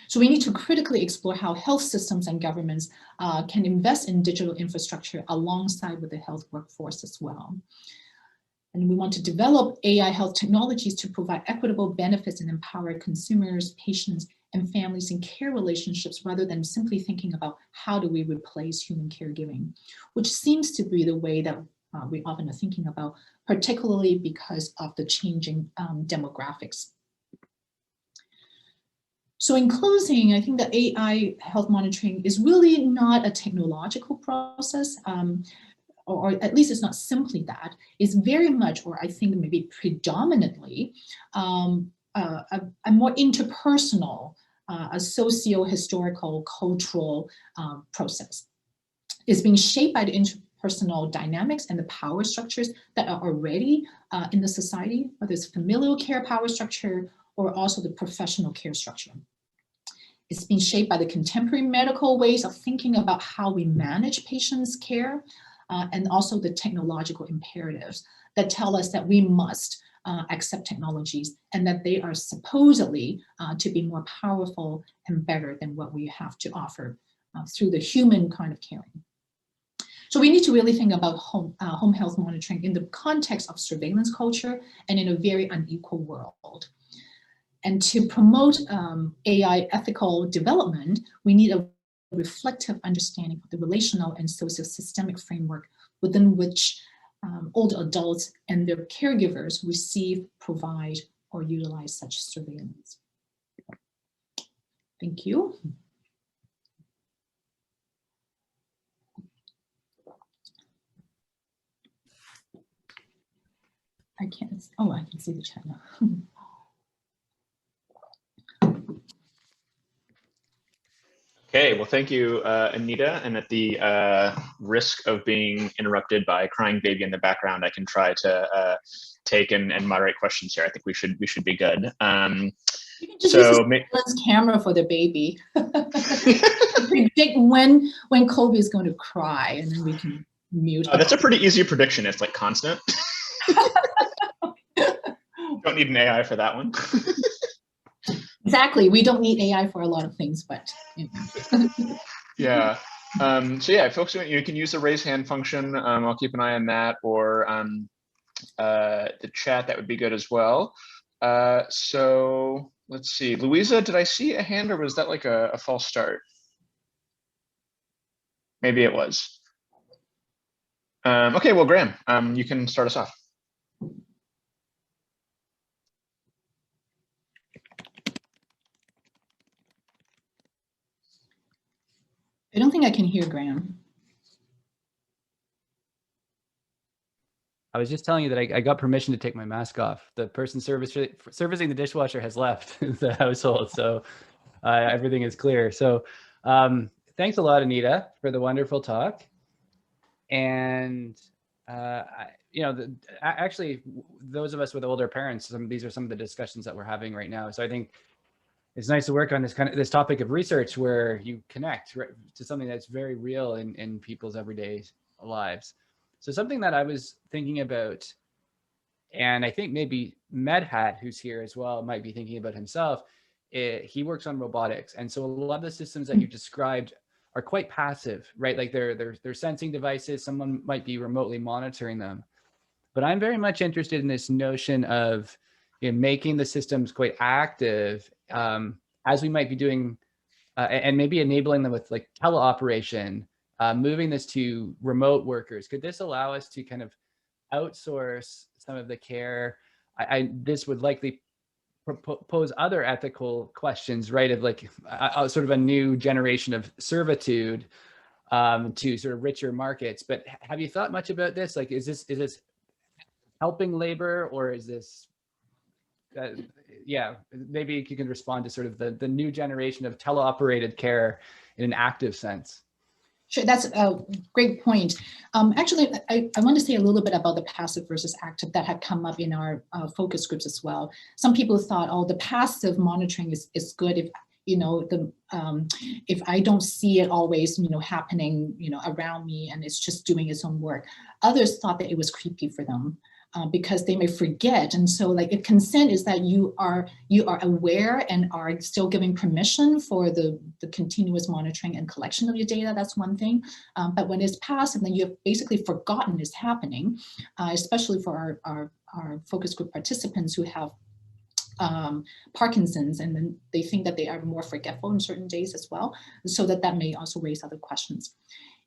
So we need to critically explore how health systems and governments can invest in digital infrastructure alongside with the health workforce as well. And we want to develop AI health technologies to provide equitable benefits and empower consumers, patients, and families in care relationships rather than simply thinking about how do we replace human caregiving, which seems to be the way that we often are thinking about, particularly because of the changing demographics. So in closing, I think that AI health monitoring is really not a technological process, or at least it's not simply that. It's very much, or I think maybe predominantly, a more interpersonal, a socio-historical, cultural process. It's being shaped by the interpersonal dynamics and the power structures that are already in the society, whether it's familial care power structure or also the professional care structure. It's been shaped by the contemporary medical ways of thinking about how we manage patients' care and also the technological imperatives that tell us that we must accept technologies and that they are supposedly to be more powerful and better than what we have to offer through the human kind of caring. So we need to really think about home health monitoring in the context of surveillance culture and in a very unequal world. And to promote AI ethical development, we need a reflective understanding of the relational and socio-systemic framework within which older adults and their caregivers receive, provide, or utilize such surveillance. Thank you. I can't, oh, I can see the chat now. Okay, well, thank you, Anita. And at the risk of being interrupted by a crying baby in the background, I can try to take and moderate questions here. I think we should be good. You can just use the camera for the baby. Predict when Kobe is going to cry, and then we can mute. That's a pretty easy prediction. It's like constant. Don't need an AI for that one. Exactly. We don't need AI for a lot of things, but you know. Yeah. So yeah, folks, you can use the raise hand function. I'll keep an eye on that, or the chat. That would be good as well. So let's see, Louisa, did I see a hand, or was that like a false start? Maybe it was. Okay, well, Graham, you can start us off. I don't think I can hear Graham. I was just telling you that I got permission to take my mask off. The person servicing the dishwasher has left the household, so everything is clear. So thanks a lot, Anita, for the wonderful talk. And you know, actually, those of us with older parents, these are some of the discussions that we're having right now. So I think it's nice to work on this topic of research where you connect to something that's very real in people's everyday lives. So something that I was thinking about, and I think maybe Medhat, who's here as well, might be thinking about himself. He works on robotics, and so a lot of the systems that you described are quite passive, right? Like they're sensing devices. Someone might be remotely monitoring them. But I'm very much interested in this notion of making the systems quite active, as we might be doing, and maybe enabling them with like teleoperation, moving this to remote workers. Could this allow us to kind of outsource some of the care? This would likely pose other ethical questions, right? Of like sort of a new generation of servitude to sort of richer markets. But have you thought much about this? Like, is this helping labor, or is this, yeah, maybe you can respond to sort of the new generation of teleoperated care in an active sense. Sure, that's a great point. Actually, I want to say a little bit about the passive versus active that had come up in our focus groups as well. Some people thought, oh, the passive monitoring is good if, you know, if I don't see it always, you know, happening, you know, around me, and it's just doing its own work. Others thought that it was creepy for them. Because they may forget. And so like if consent is that you are aware and are still giving permission for the continuous monitoring and collection of your data, that's one thing. But when it's passive, then you've basically forgotten it's happening, especially for our focus group participants who have Parkinson's, and then they think that they are more forgetful in certain days as well. So that may also raise other questions.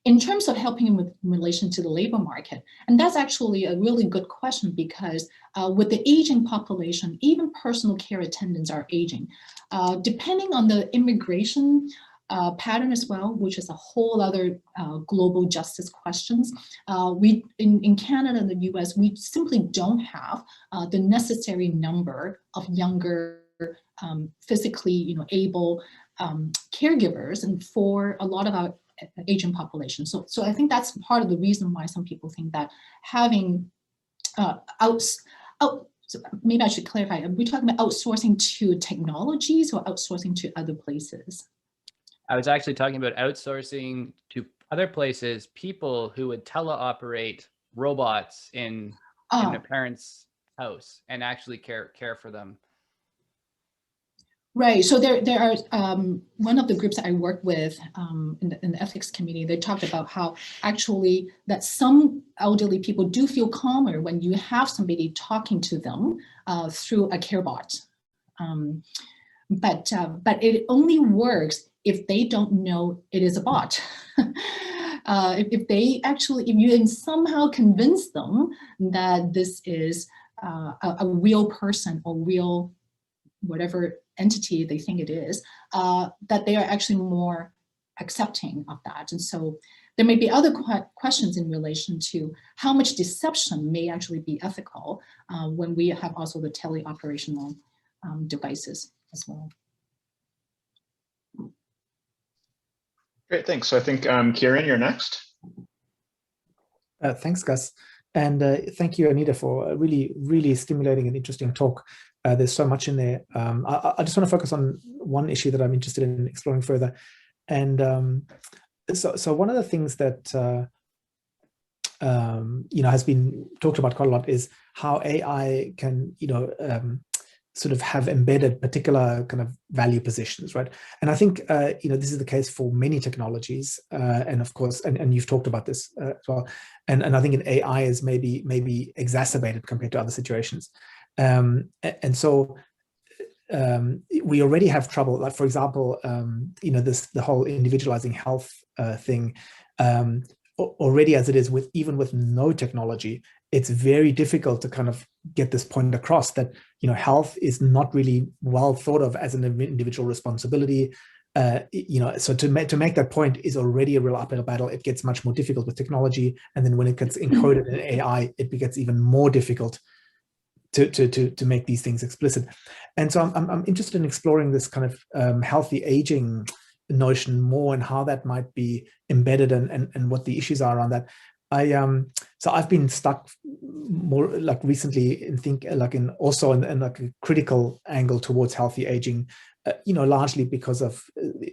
In terms of helping with relation to the labor market, and that's actually a really good question, because with the aging population, even personal care attendants are aging. Depending on the immigration pattern as well, which is a whole other global justice questions. We in Canada and the US, we simply don't have the necessary number of younger physically, you know, able caregivers, and for a lot of our aging population. So I think that's part of the reason why some people think that having maybe I should clarify, are we talking about outsourcing to technologies or outsourcing to other places? I was actually talking about outsourcing to other places, people who would teleoperate robots in a parent's house and actually care for them. Right. So there are one of the groups that I work with in the ethics committee. They talked about how actually that some elderly people do feel calmer when you have somebody talking to them through a care bot. But it only works if they don't know it is a bot. If you somehow convince them that this is a real person or real whatever entity they think it is, that they are actually more accepting of that. And so there may be other questions in relation to how much deception may actually be ethical when we have also the teleoperational devices as well. Great, thanks. So I think Kieran, you're next. Thanks, Gus. And thank you, Anita, for a really, really stimulating and interesting talk. There's so much in there. I just want to focus on one issue that I'm interested in exploring further. And so one of the things that has been talked about quite a lot is how AI can sort of have embedded particular kind of value positions, right? And I think this is the case for many technologies, and of course, and you've talked about this as well. And I think in AI is maybe exacerbated compared to other situations. And so we already have trouble, like for example, the whole individualizing health thing. Already as it is even with no technology, it's very difficult to kind of get this point across that health is not really well thought of as an individual responsibility. So to make that point is already a real uphill battle. It gets much more difficult with technology, and then when it gets encoded in AI, it gets even more difficult to make these things explicit. And so I'm interested in exploring this kind of healthy aging notion more and how that might be embedded and what the issues are around that. So I've been stuck more like recently in also in like a critical angle towards healthy aging, largely because of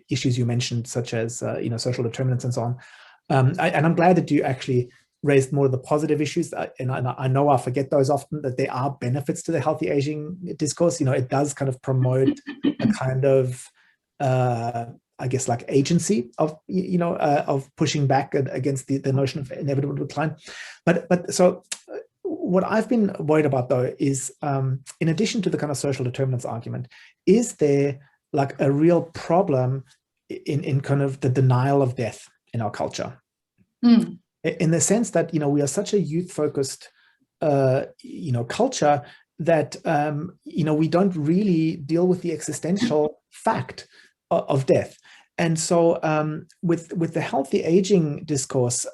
issues you mentioned, such as social determinants and so on. And I'm glad that you actually raised more of the positive issues, and I know I forget those often, that there are benefits to the healthy aging discourse. It does kind of promote a kind of I guess like agency of of pushing back against the notion of inevitable decline. But so what I've been worried about though is in addition to the kind of social determinants argument, is there like a real problem in kind of the denial of death in our culture? In the sense that we are such a youth-focused culture that we don't really deal with the existential fact of death. And so with the healthy aging discourse,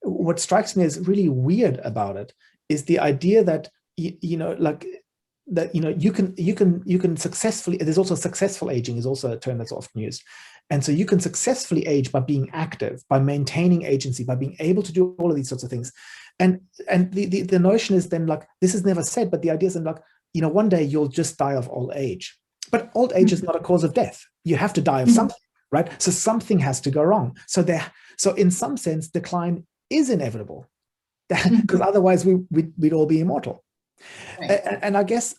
what strikes me as really weird about it is the idea that you can successfully, there's also successful aging is also a term that's often used. And so you can successfully age by being active, by maintaining agency, by being able to do all of these sorts of things. And the notion is then like, this is never said, but the idea is then like, one day you'll just die of old age. But old age is not a cause of death. You have to die of something, right? So something has to go wrong. So in some sense, decline is inevitable, because otherwise we'd all be immortal. Right. And I guess,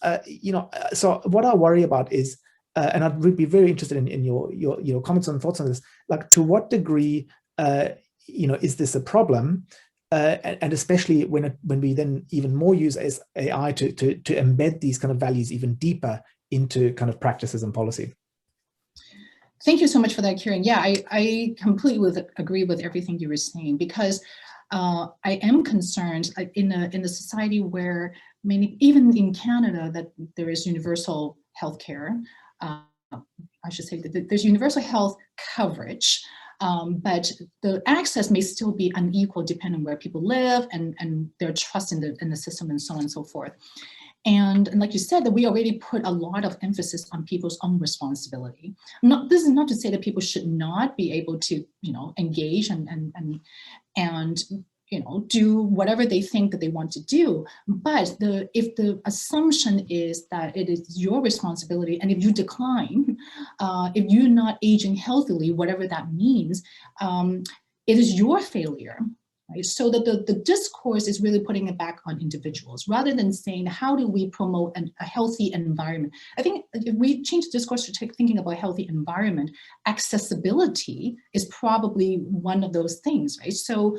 so what I worry about is, and I'd be very interested in your comments and thoughts on this, like to what degree, is this a problem? And especially when we then even more use AI to embed these kind of values even deeper into kind of practices and policy. Thank you so much for that, Kieran. Yeah, I completely agree with everything you were saying, because I am concerned in a society where even in Canada, that there is universal health care. I should say that there's universal health coverage, but the access may still be unequal depending on where people live and their trust in the system and so on and so forth. And like you said, that we already put a lot of emphasis on people's own responsibility. This is not to say that people should not be able to, engage and do whatever they think that they want to do. But if the assumption is that it is your responsibility, and if you decline, if you're not aging healthily, whatever that means, it is your failure. right? So that the discourse is really putting it back on individuals rather than saying, how do we promote a healthy environment? I think if we change the discourse to thinking about a healthy environment, accessibility is probably one of those things, right? So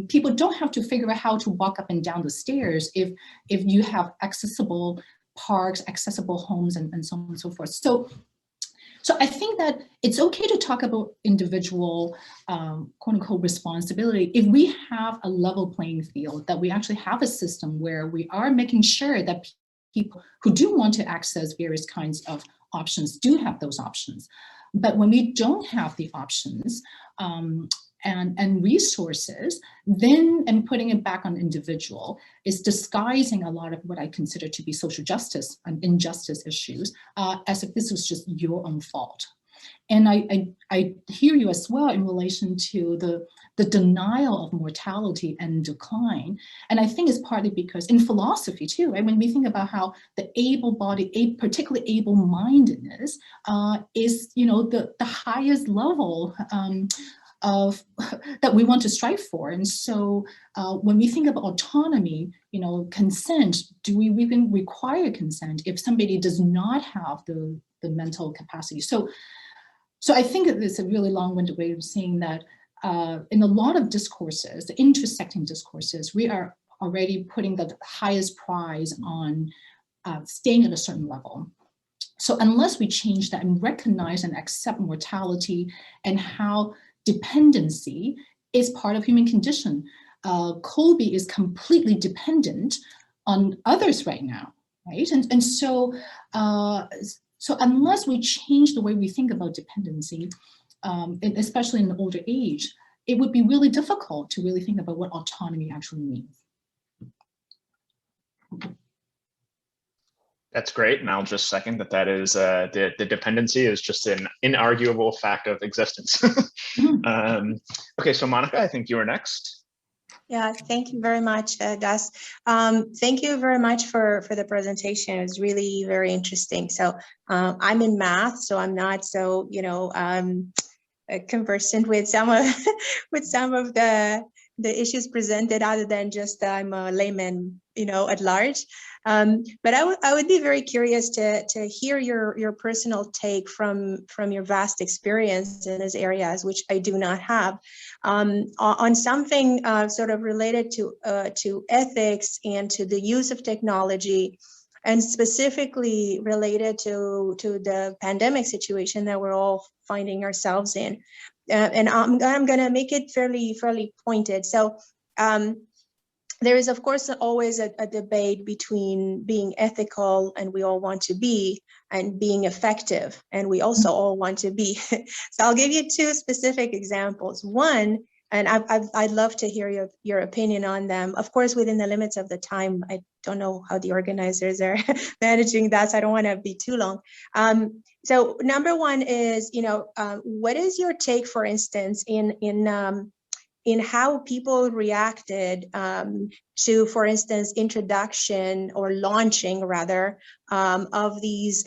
people don't have to figure out how to walk up and down the stairs if you have accessible parks, accessible homes, and so on and so forth. So I think that it's okay to talk about individual, quote unquote, responsibility if we have a level playing field, that we actually have a system where we are making sure that people who do want to access various kinds of options do have those options. But when we don't have the options and resources, then, and putting it back on individual, is disguising a lot of what I consider to be social justice and injustice issues as if this was just your own fault. And I hear you as well in relation to the denial of mortality and decline. And I think it's partly because in philosophy too, right? When we think about how the able-bodied, particularly able-mindedness is, you know, the highest level of that we want to strive for. And so when we think about autonomy, you know, consent, do we even require consent if somebody does not have the mental capacity? So I think it's a really long-winded way of saying that in a lot of discourses, the intersecting discourses, we are already putting the highest prize on staying at a certain level. So unless we change that and recognize and accept mortality and how dependency is part of human condition. Colby is completely dependent on others right now, right? And so, so unless we change the way we think about dependency, especially in older age, it would be really difficult to really think about what autonomy actually means. That's great, and I'll just second that. That is the dependency is just an inarguable fact of existence. Okay, so Monica, I think you are next. Yeah, thank you very much, Gus. Thank you very much for the presentation. It was really very interesting. So I'm in math, so I'm not so, you know, conversant with some of the issues presented, other than just I'm a layman, you know, at large. But I would be very curious to hear your personal take from your vast experience in these areas, which I do not have, on something sort of related to ethics and to the use of technology, and specifically related to the pandemic situation that we're all finding ourselves in. And I'm going to make it fairly pointed. So there is, of course, always a debate between being ethical, and we all want to be, and being effective, and we also all want to be. So I'll give you two specific examples. One, and I'd love to hear your opinion on them. Of course, within the limits of the time. I don't know how the organizers are managing that, so I don't want to be too long. So number one is, you know, what is your take, for instance, in how people reacted to, for instance, introduction or launching rather of these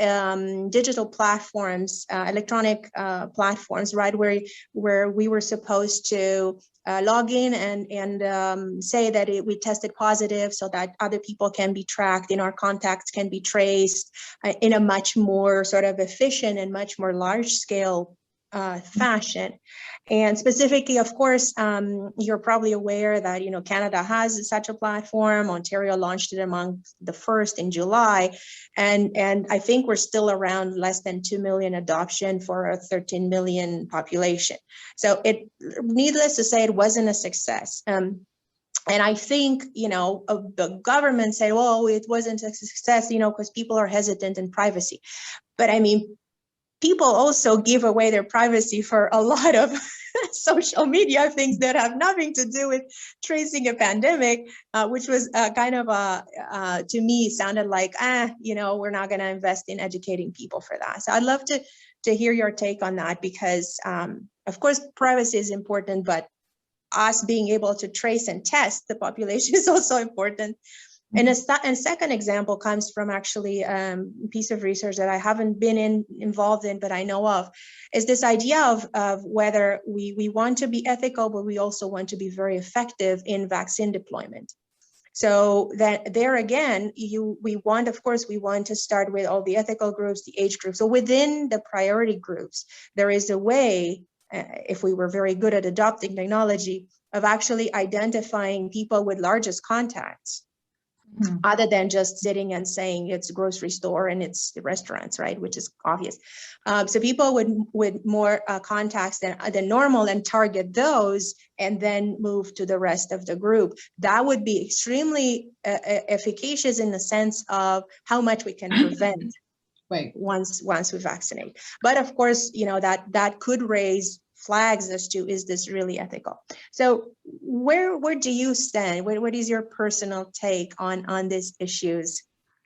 digital platforms, electronic platforms, right, where we were supposed to log in and say that we tested positive, so that other people can be tracked and our contacts can be traced in a much more sort of efficient and much more large scale fashion. And specifically, of course, you're probably aware that, you know, Canada has such a platform. Ontario launched it among the first in July, and I think we're still around less than 2 million adoption for a 13 million population. So needless to say, it wasn't a success. And I think, you know, the government said, well, it wasn't a success, you know, because people are hesitant in privacy. But I mean, people also give away their privacy for a lot of social media things that have nothing to do with tracing a pandemic, which was kind of to me, sounded like, you know, we're not going to invest in educating people for that. So I'd love to hear your take on that, because of course, privacy is important, but us being able to trace and test the population is also important. And a second example comes from actually a piece of research that I haven't been involved in, but I know of, is this idea of whether we want to be ethical, but we also want to be very effective in vaccine deployment. So that there again, we want to start with all the ethical groups, the age groups. So within the priority groups, there is a way, if we were very good at adopting technology, of actually identifying people with largest contacts, other than just sitting and saying it's a grocery store and it's the restaurants, right? Which is obvious. So people with more contacts than normal, and target those and then move to the rest of the group. That would be extremely efficacious in the sense of how much we can prevent right. once we vaccinate. But of course, that could raise flags as to, is this really ethical? So where do you stand? What is your personal take on these issues,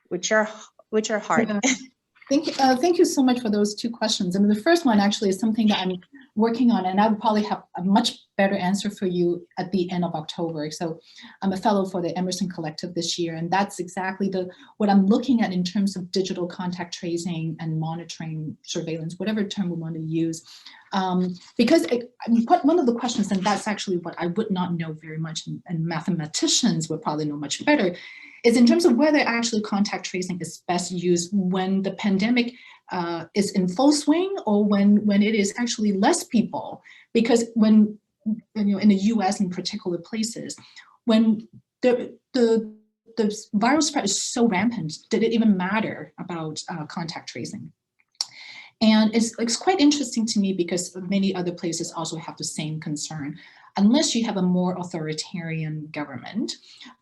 which are hard? Yeah. Thank you so much for those two questions. And the first one actually is something that I'm working on, and I would probably have a much better answer for you at the end of October. So I'm a fellow for the Emerson Collective this year, and that's exactly what I'm looking at in terms of digital contact tracing and monitoring, surveillance, whatever term we want to use. Because one of the questions, and that's actually what I would not know very much, and mathematicians would probably know much better, is in terms of whether actually contact tracing is best used when the pandemic is in full swing, or when it is actually less people. Because when, in the US in particular places, when the viral spread is so rampant, did it even matter about contact tracing? And it's quite interesting to me, because many other places also have the same concern. Unless you have a more authoritarian government,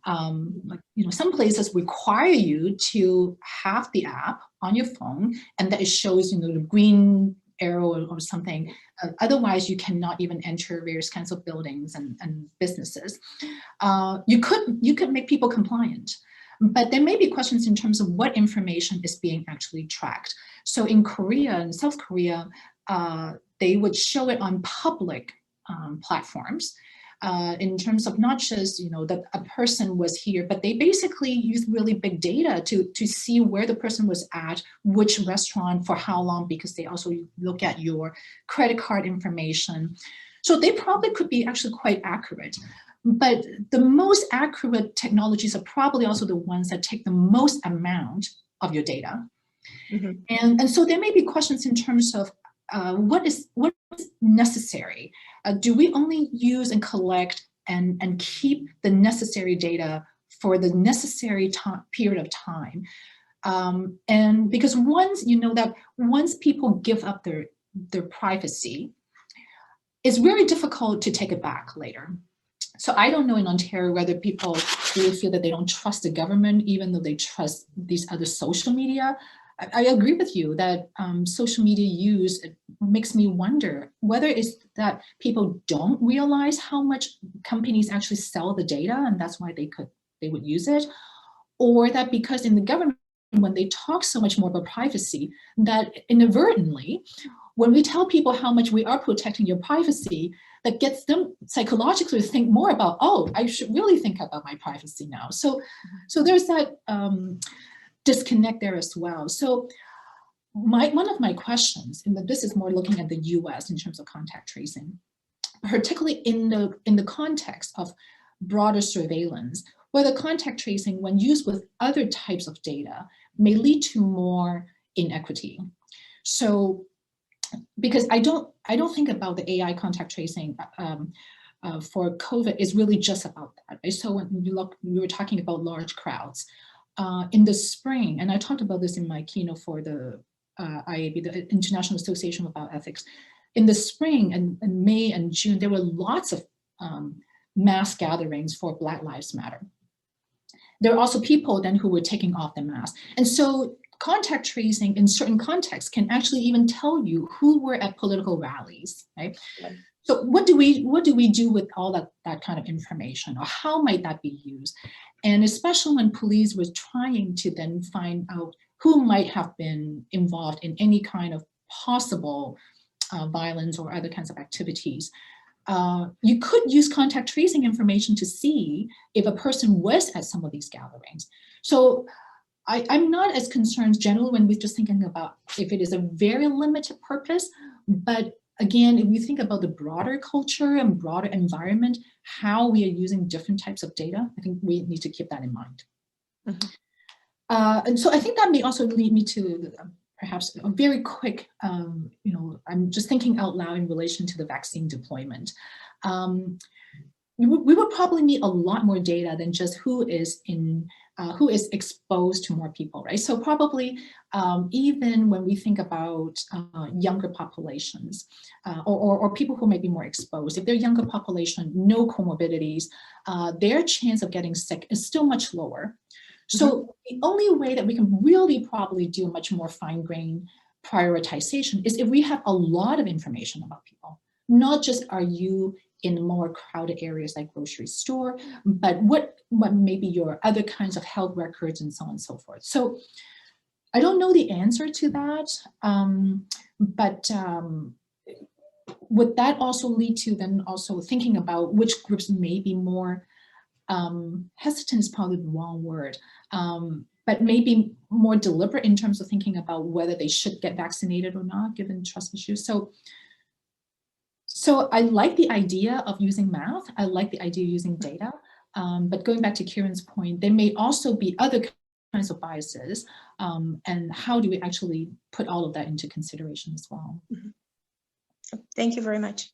some places require you to have the app on your phone, and that it shows, the green arrow or something. Otherwise, you cannot even enter various kinds of buildings and businesses. You could make people compliant. But there may be questions in terms of what information is being actually tracked. So in Korea, in South Korea, they would show it on public platforms in terms of not just, that a person was here, but they basically use really big data to see where the person was at, which restaurant, for how long, because they also look at your credit card information. So they probably could be actually quite accurate. But the most accurate technologies are probably also the ones that take the most amount of your data. Mm-hmm. And so there may be questions in terms of what is necessary. Do we only use and collect and keep the necessary data for the necessary period of time? And because once people give up their privacy, it's very difficult to take it back later. So I don't know in Ontario whether people really feel that they don't trust the government, even though they trust these other social media. I agree with you that social media use makes me wonder whether it's that people don't realize how much companies actually sell the data, and that's why they would use it, or that because in the government, when they talk so much more about privacy, that inadvertently, when we tell people how much we are protecting your privacy, that gets them psychologically to think more about, oh, I should really think about my privacy now. So there's that disconnect there as well. So one of my questions, and this is more looking at the US in terms of contact tracing, particularly in the context of broader surveillance, whether contact tracing, when used with other types of data, may lead to more inequity. So, because I don't think about the AI contact tracing for COVID is really just about that. So when we were talking about large crowds in the spring, and I talked about this in my keynote for the IAB, the International Association of Bioethics. In the spring and May and June, there were lots of mass gatherings for Black Lives Matter. There are also people then who were taking off their masks. And so contact tracing in certain contexts can actually even tell you who were at political rallies, right? Right. So what do we do with all that kind of information, or how might that be used? And especially when police was trying to then find out who might have been involved in any kind of possible violence or other kinds of activities. you could use contact tracing information to see if a person was at some of these gatherings. So I'm not as concerned generally when we're just thinking about if it is a very limited purpose, but again, if we think about the broader culture and broader environment, how we are using different types of data, I think we need to keep that in mind. And so I think that may also lead me to perhaps a very quick, I'm just thinking out loud in relation to the vaccine deployment. We would probably need a lot more data than just who is exposed to more people, right? So probably even when we think about younger populations or people who may be more exposed, if they're younger population, no comorbidities, their chance of getting sick is still much lower. So the only way that we can really probably do much more fine-grained prioritization is if we have a lot of information about people, not just are you in more crowded areas like grocery store, but what may be your other kinds of health records and so on and so forth. So I don't know the answer to that, but would that also lead to then also thinking about which groups may be more hesitant is probably the wrong word, but maybe more deliberate in terms of thinking about whether they should get vaccinated or not, given trust issues. So I like the idea of using math. I like the idea of using data. But going back to Kieran's point, there may also be other kinds of biases. And how do we actually put all of that into consideration as well? Thank you very much.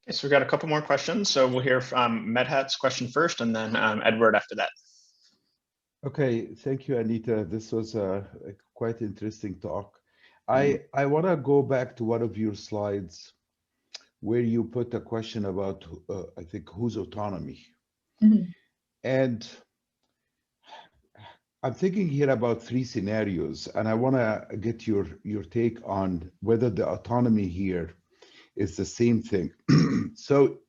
Okay, so we've got a couple more questions. So we'll hear from Medhat's question first, and then Edward after that. Okay, thank you, Anita. This was a quite interesting talk. I want to go back to one of your slides where you put a question about, I think, whose autonomy. And I'm thinking here about three scenarios, and I want to get your take on whether the autonomy here is the same thing. So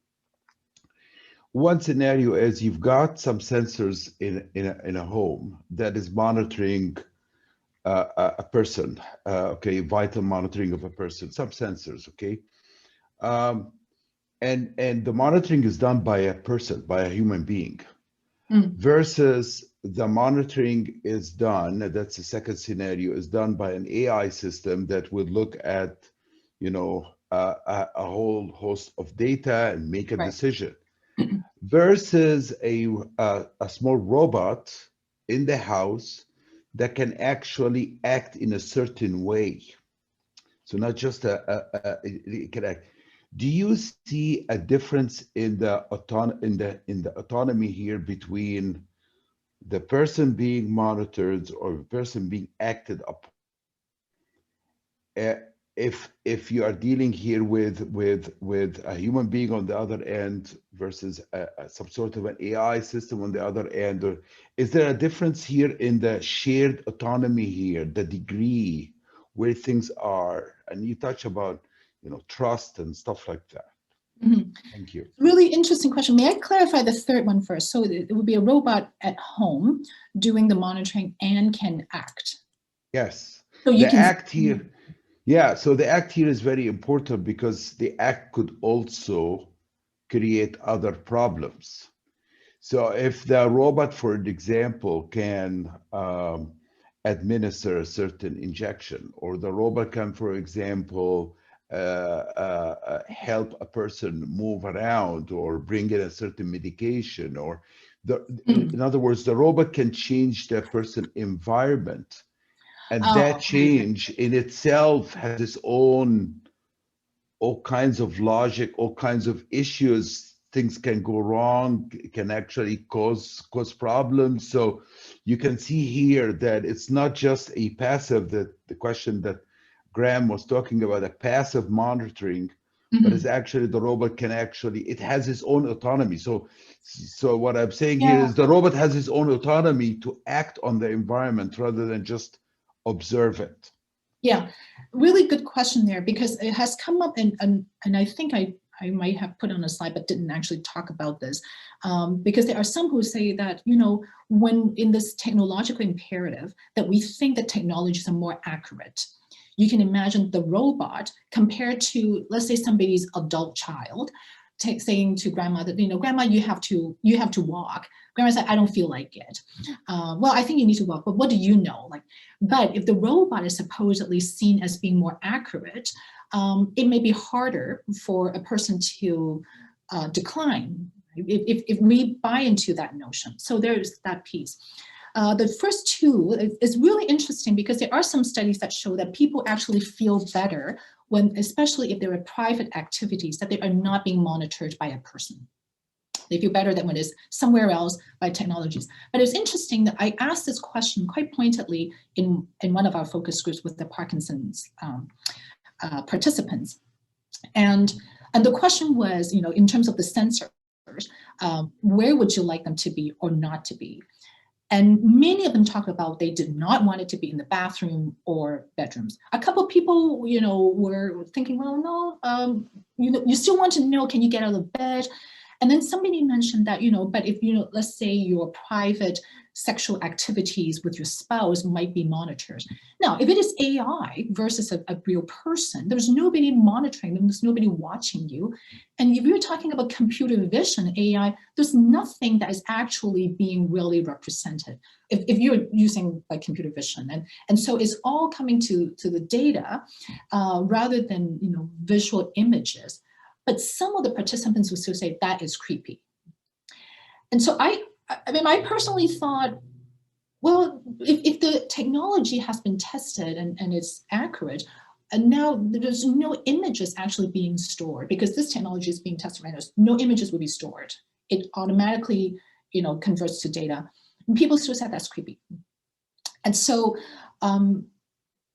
one scenario is you've got some sensors in a home that is monitoring a person, okay, vital monitoring of a person, some sensors, okay? And the monitoring is done by a person, by a human being, versus the monitoring is done, that's the second scenario, is done by an AI system that would look at, you know, a whole host of data and make a decision, versus a small robot in the house that can actually act in a certain way. So not just it can act. Do you see a difference in the autonomy here between the person being monitored or the person being acted upon? If you are dealing here with a human being on the other end versus some sort of an AI system on the other end, or is there a difference here in the shared autonomy here, the degree where things are? And you touch about, you know, trust and stuff like that. Thank you. Really interesting question. May I clarify the third one first? So it would be a robot at home doing the monitoring and can act. Yes. So you can act here. Yeah, so the act here is very important because the act could also create other problems. So if the robot, for example, can administer a certain injection, or the robot can, for example, help a person move around or bring in a certain medication, or in other words, the robot can change the person's environment. And that change in itself has its own, all kinds of logic, all kinds of issues. Things can go wrong, can actually cause problems. So you can see here that it's not just a passive, the question that Graham was talking about, a passive monitoring, but it's actually the robot can actually, it has its own autonomy. So what I'm saying here is the robot has its own autonomy to act on the environment rather than just observe it. Yeah, really good question there, because it has come up and I think I might have put on a slide but didn't actually talk about this, because there are some who say that, you know, when in this technological imperative that we think that technologies are more accurate, you can imagine the robot compared to, let's say, somebody's adult child saying to grandma that, grandma, you have to walk. Grandma said, I don't feel like it. Well, I think you need to walk, but what do you know? But if the robot is supposedly seen as being more accurate, it may be harder for a person to decline if we buy into that notion. So there's that piece. The first two is really interesting because there are some studies that show that people actually feel better when, especially if there are private activities, that they are not being monitored by a person. They feel better than when it's somewhere else by technologies. But it's interesting that I asked this question quite pointedly in one of our focus groups with the Parkinson's participants. And the question was, in terms of the sensors, where would you like them to be or not to be? And many of them talk about they did not want it to be in the bathroom or bedrooms. A couple of people, were thinking, well, no, you still want to know, can you get out of bed? And then somebody mentioned that, but if, let's say your private sexual activities with your spouse might be monitored. Now, if it is AI versus a real person, there's nobody monitoring them, there's nobody watching you. And if you're talking about computer vision, AI, there's nothing that is actually being really represented if you're using computer vision. And so it's all coming to the data rather than, visual images. But some of the participants would still say that is creepy. And so I personally thought, well, if the technology has been tested and it's accurate, and now there's no images actually being stored because this technology is being tested right now, no images will be stored. It automatically, converts to data. And people still said that's creepy. And so,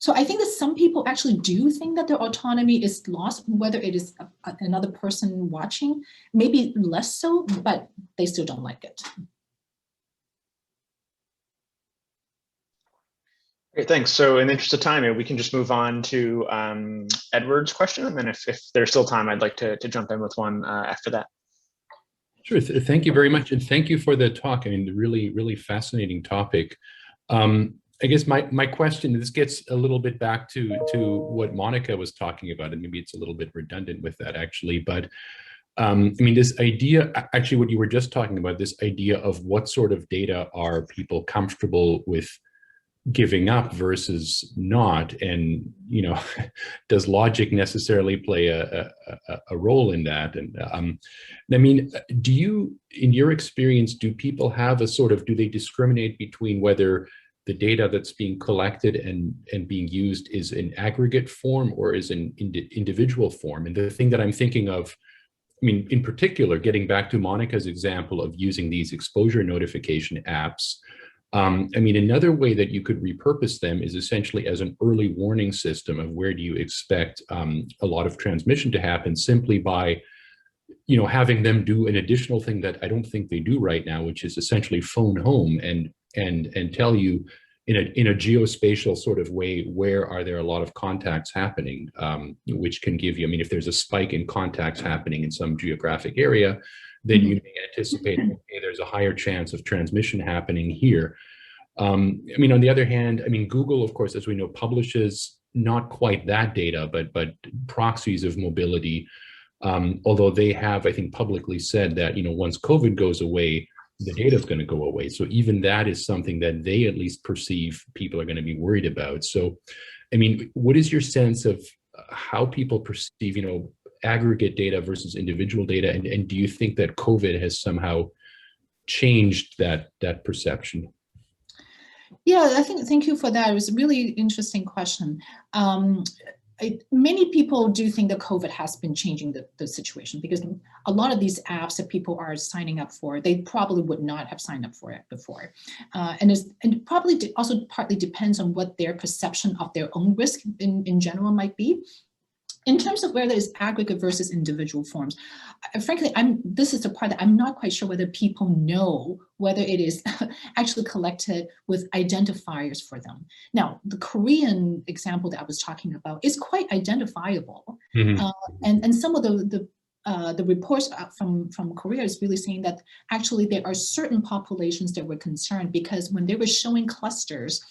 so I think that some people actually do think that their autonomy is lost, whether it is another person watching, maybe less so, but they still don't like it. Great, thanks. So in the interest of time, we can just move on to Edward's question. And then if there's still time, I'd like to jump in with one after that. Sure, thank you very much. And thank you for the talk. I mean, really, really fascinating topic. I guess my question, this gets a little bit back to what Monica was talking about, and maybe it's a little bit redundant with that actually, but this idea, actually what you were just talking about, this idea of what sort of data are people comfortable with giving up versus not, and does logic necessarily play a role in that? And do you, in your experience, do people have do they discriminate between whether the data that's being collected and being used is in aggregate form or is in individual form? And the thing that I'm thinking of, in particular, getting back to Monica's example of using these exposure notification apps, another way that you could repurpose them is essentially as an early warning system of where do you expect a lot of transmission to happen, simply by having them do an additional thing that I don't think they do right now, which is essentially phone home and tell you in a geospatial sort of way where are there a lot of contacts happening, which can give you, if there's a spike in contacts happening in some geographic area, then you may anticipate, okay, there's a higher chance of transmission happening here. On the other hand, Google, of course, as we know, publishes not quite that data, but proxies of mobility, although they have, I think, publicly said that, once COVID goes away, the data is going to go away. So even that is something that they at least perceive people are going to be worried about. So, what is your sense of how people perceive, aggregate data versus individual data? And do you think that COVID has somehow changed that perception? Yeah, thank you for that. It was a really interesting question. Many people do think that COVID has been changing the situation, because a lot of these apps that people are signing up for, they probably would not have signed up for it before. And it probably also partly depends on what their perception of their own risk in general might be. In terms of whether it's aggregate versus individual forms, frankly, this is the part that I'm not quite sure whether people know whether it is actually collected with identifiers for them. Now, the Korean example that I was talking about is quite identifiable. Mm-hmm. And some of the reports from Korea is really saying that actually there are certain populations that were concerned, because when they were showing clusters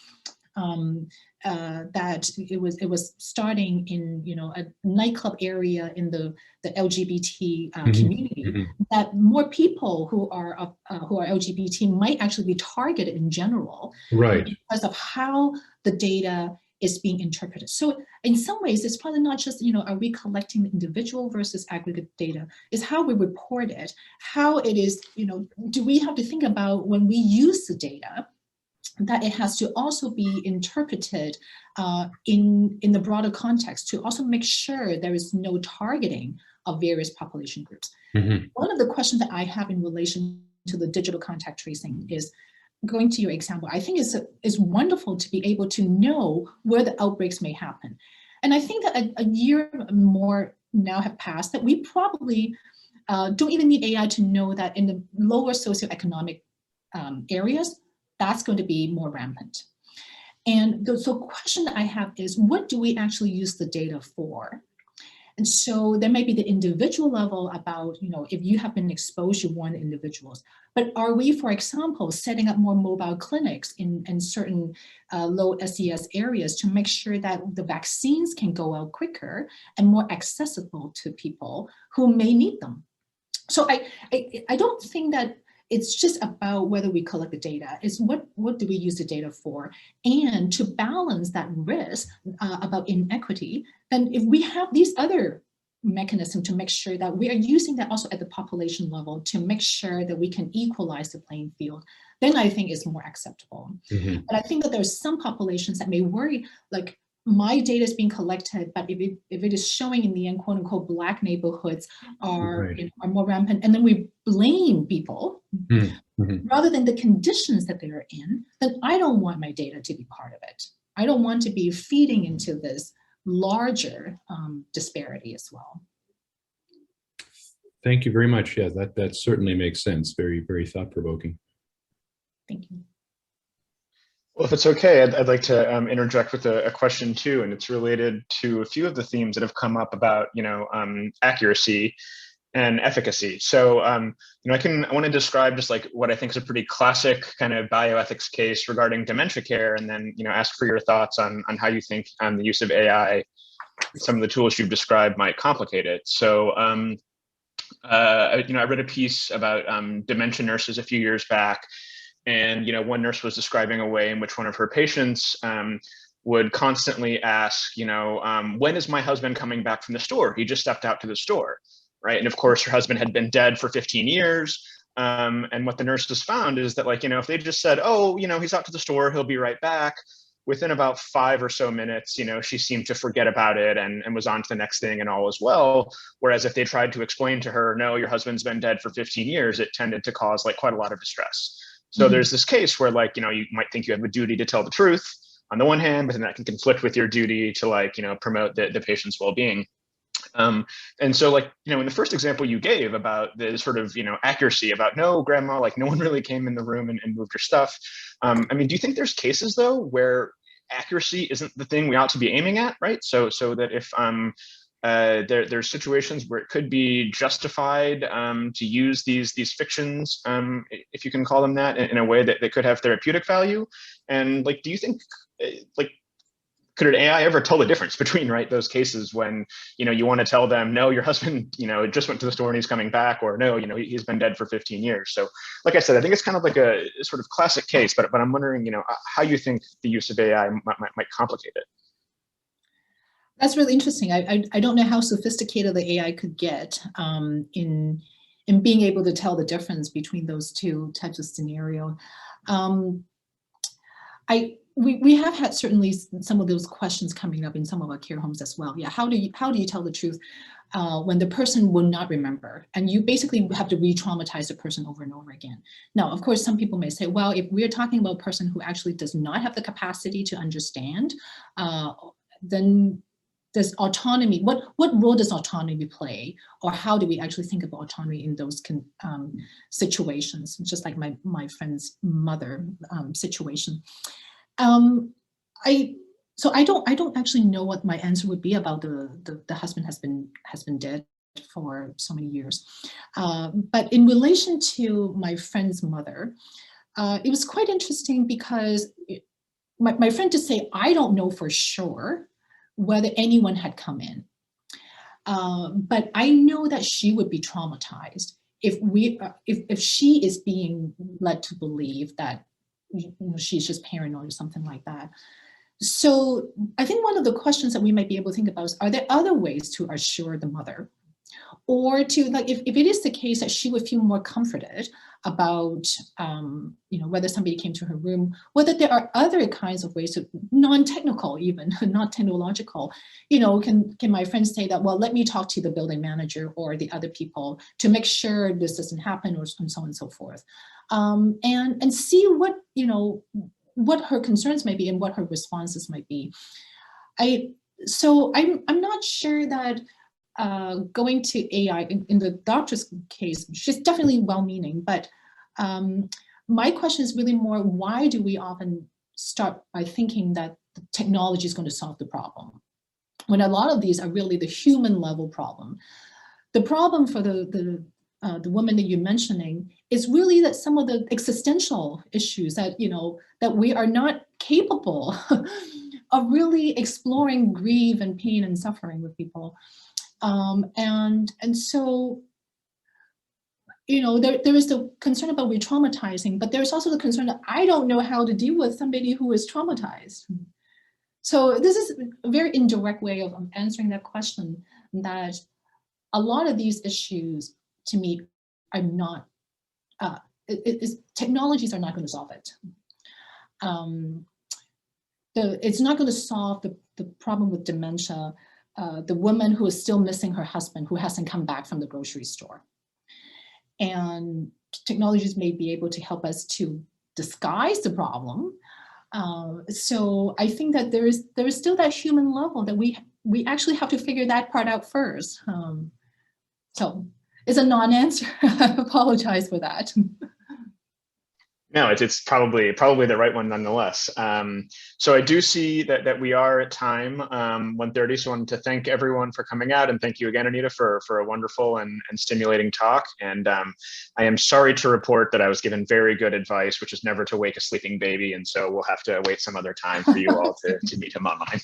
that it was starting in, you know, a nightclub area in the LGBT community, that more people who are LGBT might actually be targeted in general, right, because of how the data is being interpreted. So in some ways, it's probably not just, you know, are we collecting individual versus aggregate data? It's how we report it, how it is, you know, do we have to think about when we use the data, that it has to also be interpreted in the broader context to also make sure there is no targeting of various population groups. One of the questions that I have in relation to the digital contact tracing is, going to your example, I think it's wonderful to be able to know where the outbreaks may happen. And I think that a year more now have passed that we probably don't even need AI to know that in the lower socioeconomic areas, that's going to be more rampant. And so the question that I have is, what do we actually use the data for? And so there may be the individual level about, you know, if you have been exposed, you warn individuals. But are we, for example, setting up more mobile clinics in certain low SES areas to make sure that the vaccines can go out quicker and more accessible to people who may need them? So I don't think that it's just about whether we collect the data. It's what do we use the data for? And to balance that risk about inequity, then if we have these other mechanisms to make sure that we are using that also at the population level to make sure that we can equalize the playing field, then I think it's more acceptable. But I think that there's some populations that may worry, like, my data is being collected, but if it is showing in the end, quote unquote, Black neighborhoods are, you know, are more rampant, and then we blame people rather than the conditions that they're in, then I don't want my data to be part of it. I don't want to be feeding into this larger disparity as well. Thank you very much. Yeah, that certainly makes sense. Very, very thought-provoking. Thank you. Well, if it's okay, I'd like to interject with a question too, and it's related to a few of the themes that have come up about, you know, accuracy and efficacy. So, you know, I want to describe just like what I think is a pretty classic kind of bioethics case regarding dementia care, and then, you know, ask for your thoughts on how you think the use of AI, some of the tools you've described, might complicate it. So, you know, I read a piece about dementia nurses a few years back. And, you know, one nurse was describing a way in which one of her patients would constantly ask, you know, when is my husband coming back from the store? He just stepped out to the store, right? And of course, her husband had been dead for 15 years. And what the nurses found is that, like, you know, if they just said, oh, you know, he's out to the store, he'll be right back, within about 5 or so minutes, you know, she seemed to forget about it and was on to the next thing and all was well. Whereas if they tried to explain to her, no, your husband's been dead for 15 years, it tended to cause like quite a lot of distress. So there's this case where, like, you know, you might think you have a duty to tell the truth on the one hand, but then that can conflict with your duty to, like, you know, promote the patient's well-being. And so, like, you know, in the first example you gave about the sort of, you know, accuracy about, no, grandma, like, no one really came in the room and moved your stuff. I mean, do you think there's cases though where accuracy isn't the thing we ought to be aiming at, right? So that if there's situations where it could be justified to use these fictions, if you can call them that, in a way that they could have therapeutic value. And, like, do you think, like, could an AI ever tell the difference between, right, those cases when, you know, you want to tell them, no, your husband, you know, just went to the store and he's coming back, or no, you know, he's been dead for 15 years. So, like I said, I think it's kind of like a sort of classic case, but I'm wondering, you know, how you think the use of AI might complicate it. That's really interesting. I don't know how sophisticated the AI could get in being able to tell the difference between those two types of scenario. We have had certainly some of those questions coming up in some of our care homes as well. Yeah, how do you tell the truth when the person will not remember, and you basically have to re-traumatize the person over and over again? Now, of course, some people may say, well, if we're talking about a person who actually does not have the capacity to understand, then does autonomy, what role does autonomy play, or how do we actually think of autonomy in those situations, just like my friend's mother situation. I don't actually know what my answer would be about the husband has been dead for so many years. But in relation to my friend's mother, it was quite interesting because my friend to say, I don't know for sure whether anyone had come in. But I know that she would be traumatized if she is being led to believe that she's just paranoid or something like that. So I think one of the questions that we might be able to think about is, are there other ways to assure the mother? Or to, like, if it is the case that she would feel more comforted about, whether somebody came to her room, whether there are other kinds of ways, non-technical even, not technological, can my friend say that, well, let me talk to the building manager or the other people to make sure this doesn't happen, or and so on and so forth. And see what her concerns might be and what her responses might be. So I'm not sure that going to AI in the doctor's case, she's definitely well-meaning, but my question is really more, why do we often start by thinking that the technology is going to solve the problem, when a lot of these are really the human level problem? The problem for the woman that you're mentioning is really that some of the existential issues that, that we are not capable of really exploring grief and pain and suffering with people. And so, there is the concern about re-traumatizing, but there's also the concern that I don't know how to deal with somebody who is traumatized. So this is a very indirect way of answering that question, that a lot of these issues, to me, are not, technologies are not going to solve it. It's not going to solve the problem with dementia, the woman who is still missing her husband, who hasn't come back from the grocery store. And technologies may be able to help us to disguise the problem. So I think that there is still that human level that we actually have to figure that part out first. So it's a non-answer. I apologize for that. No, it's probably the right one nonetheless. So I do see that we are at time, 1:30. So I wanted to thank everyone for coming out, and thank you again, Anita, for a wonderful and stimulating talk. And I am sorry to report that I was given very good advice, which is never to wake a sleeping baby. And so we'll have to wait some other time for you all to meet him online.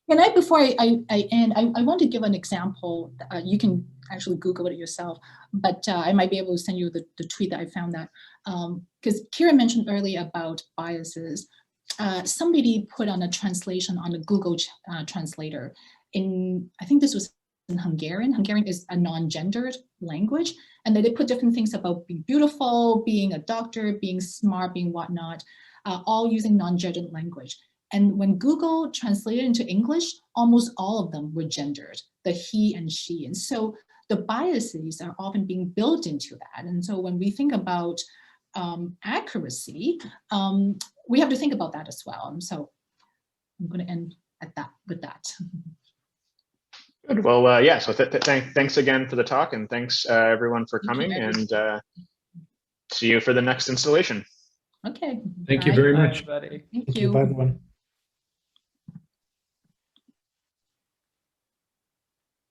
Can I, before I end, I want to give an example. You can actually Google it yourself, but I might be able to send you the tweet that I found that, because Kira mentioned earlier about biases. Somebody put on a translation on a Google translator I think this was in Hungarian. Hungarian is a non-gendered language, and they put different things about being beautiful, being a doctor, being smart, being whatnot, all using non-gendered language. And when Google translated into English, almost all of them were gendered, the he and she. And so the biases are often being built into that. And so when we think about accuracy, we have to think about that as well. And so I'm going to end with that. Good. Well, yeah, so thanks again for the talk, and thanks everyone for coming, and see you for the next installation. Okay. Thank you very much. Bye, everybody. Thank you. Bye, everyone.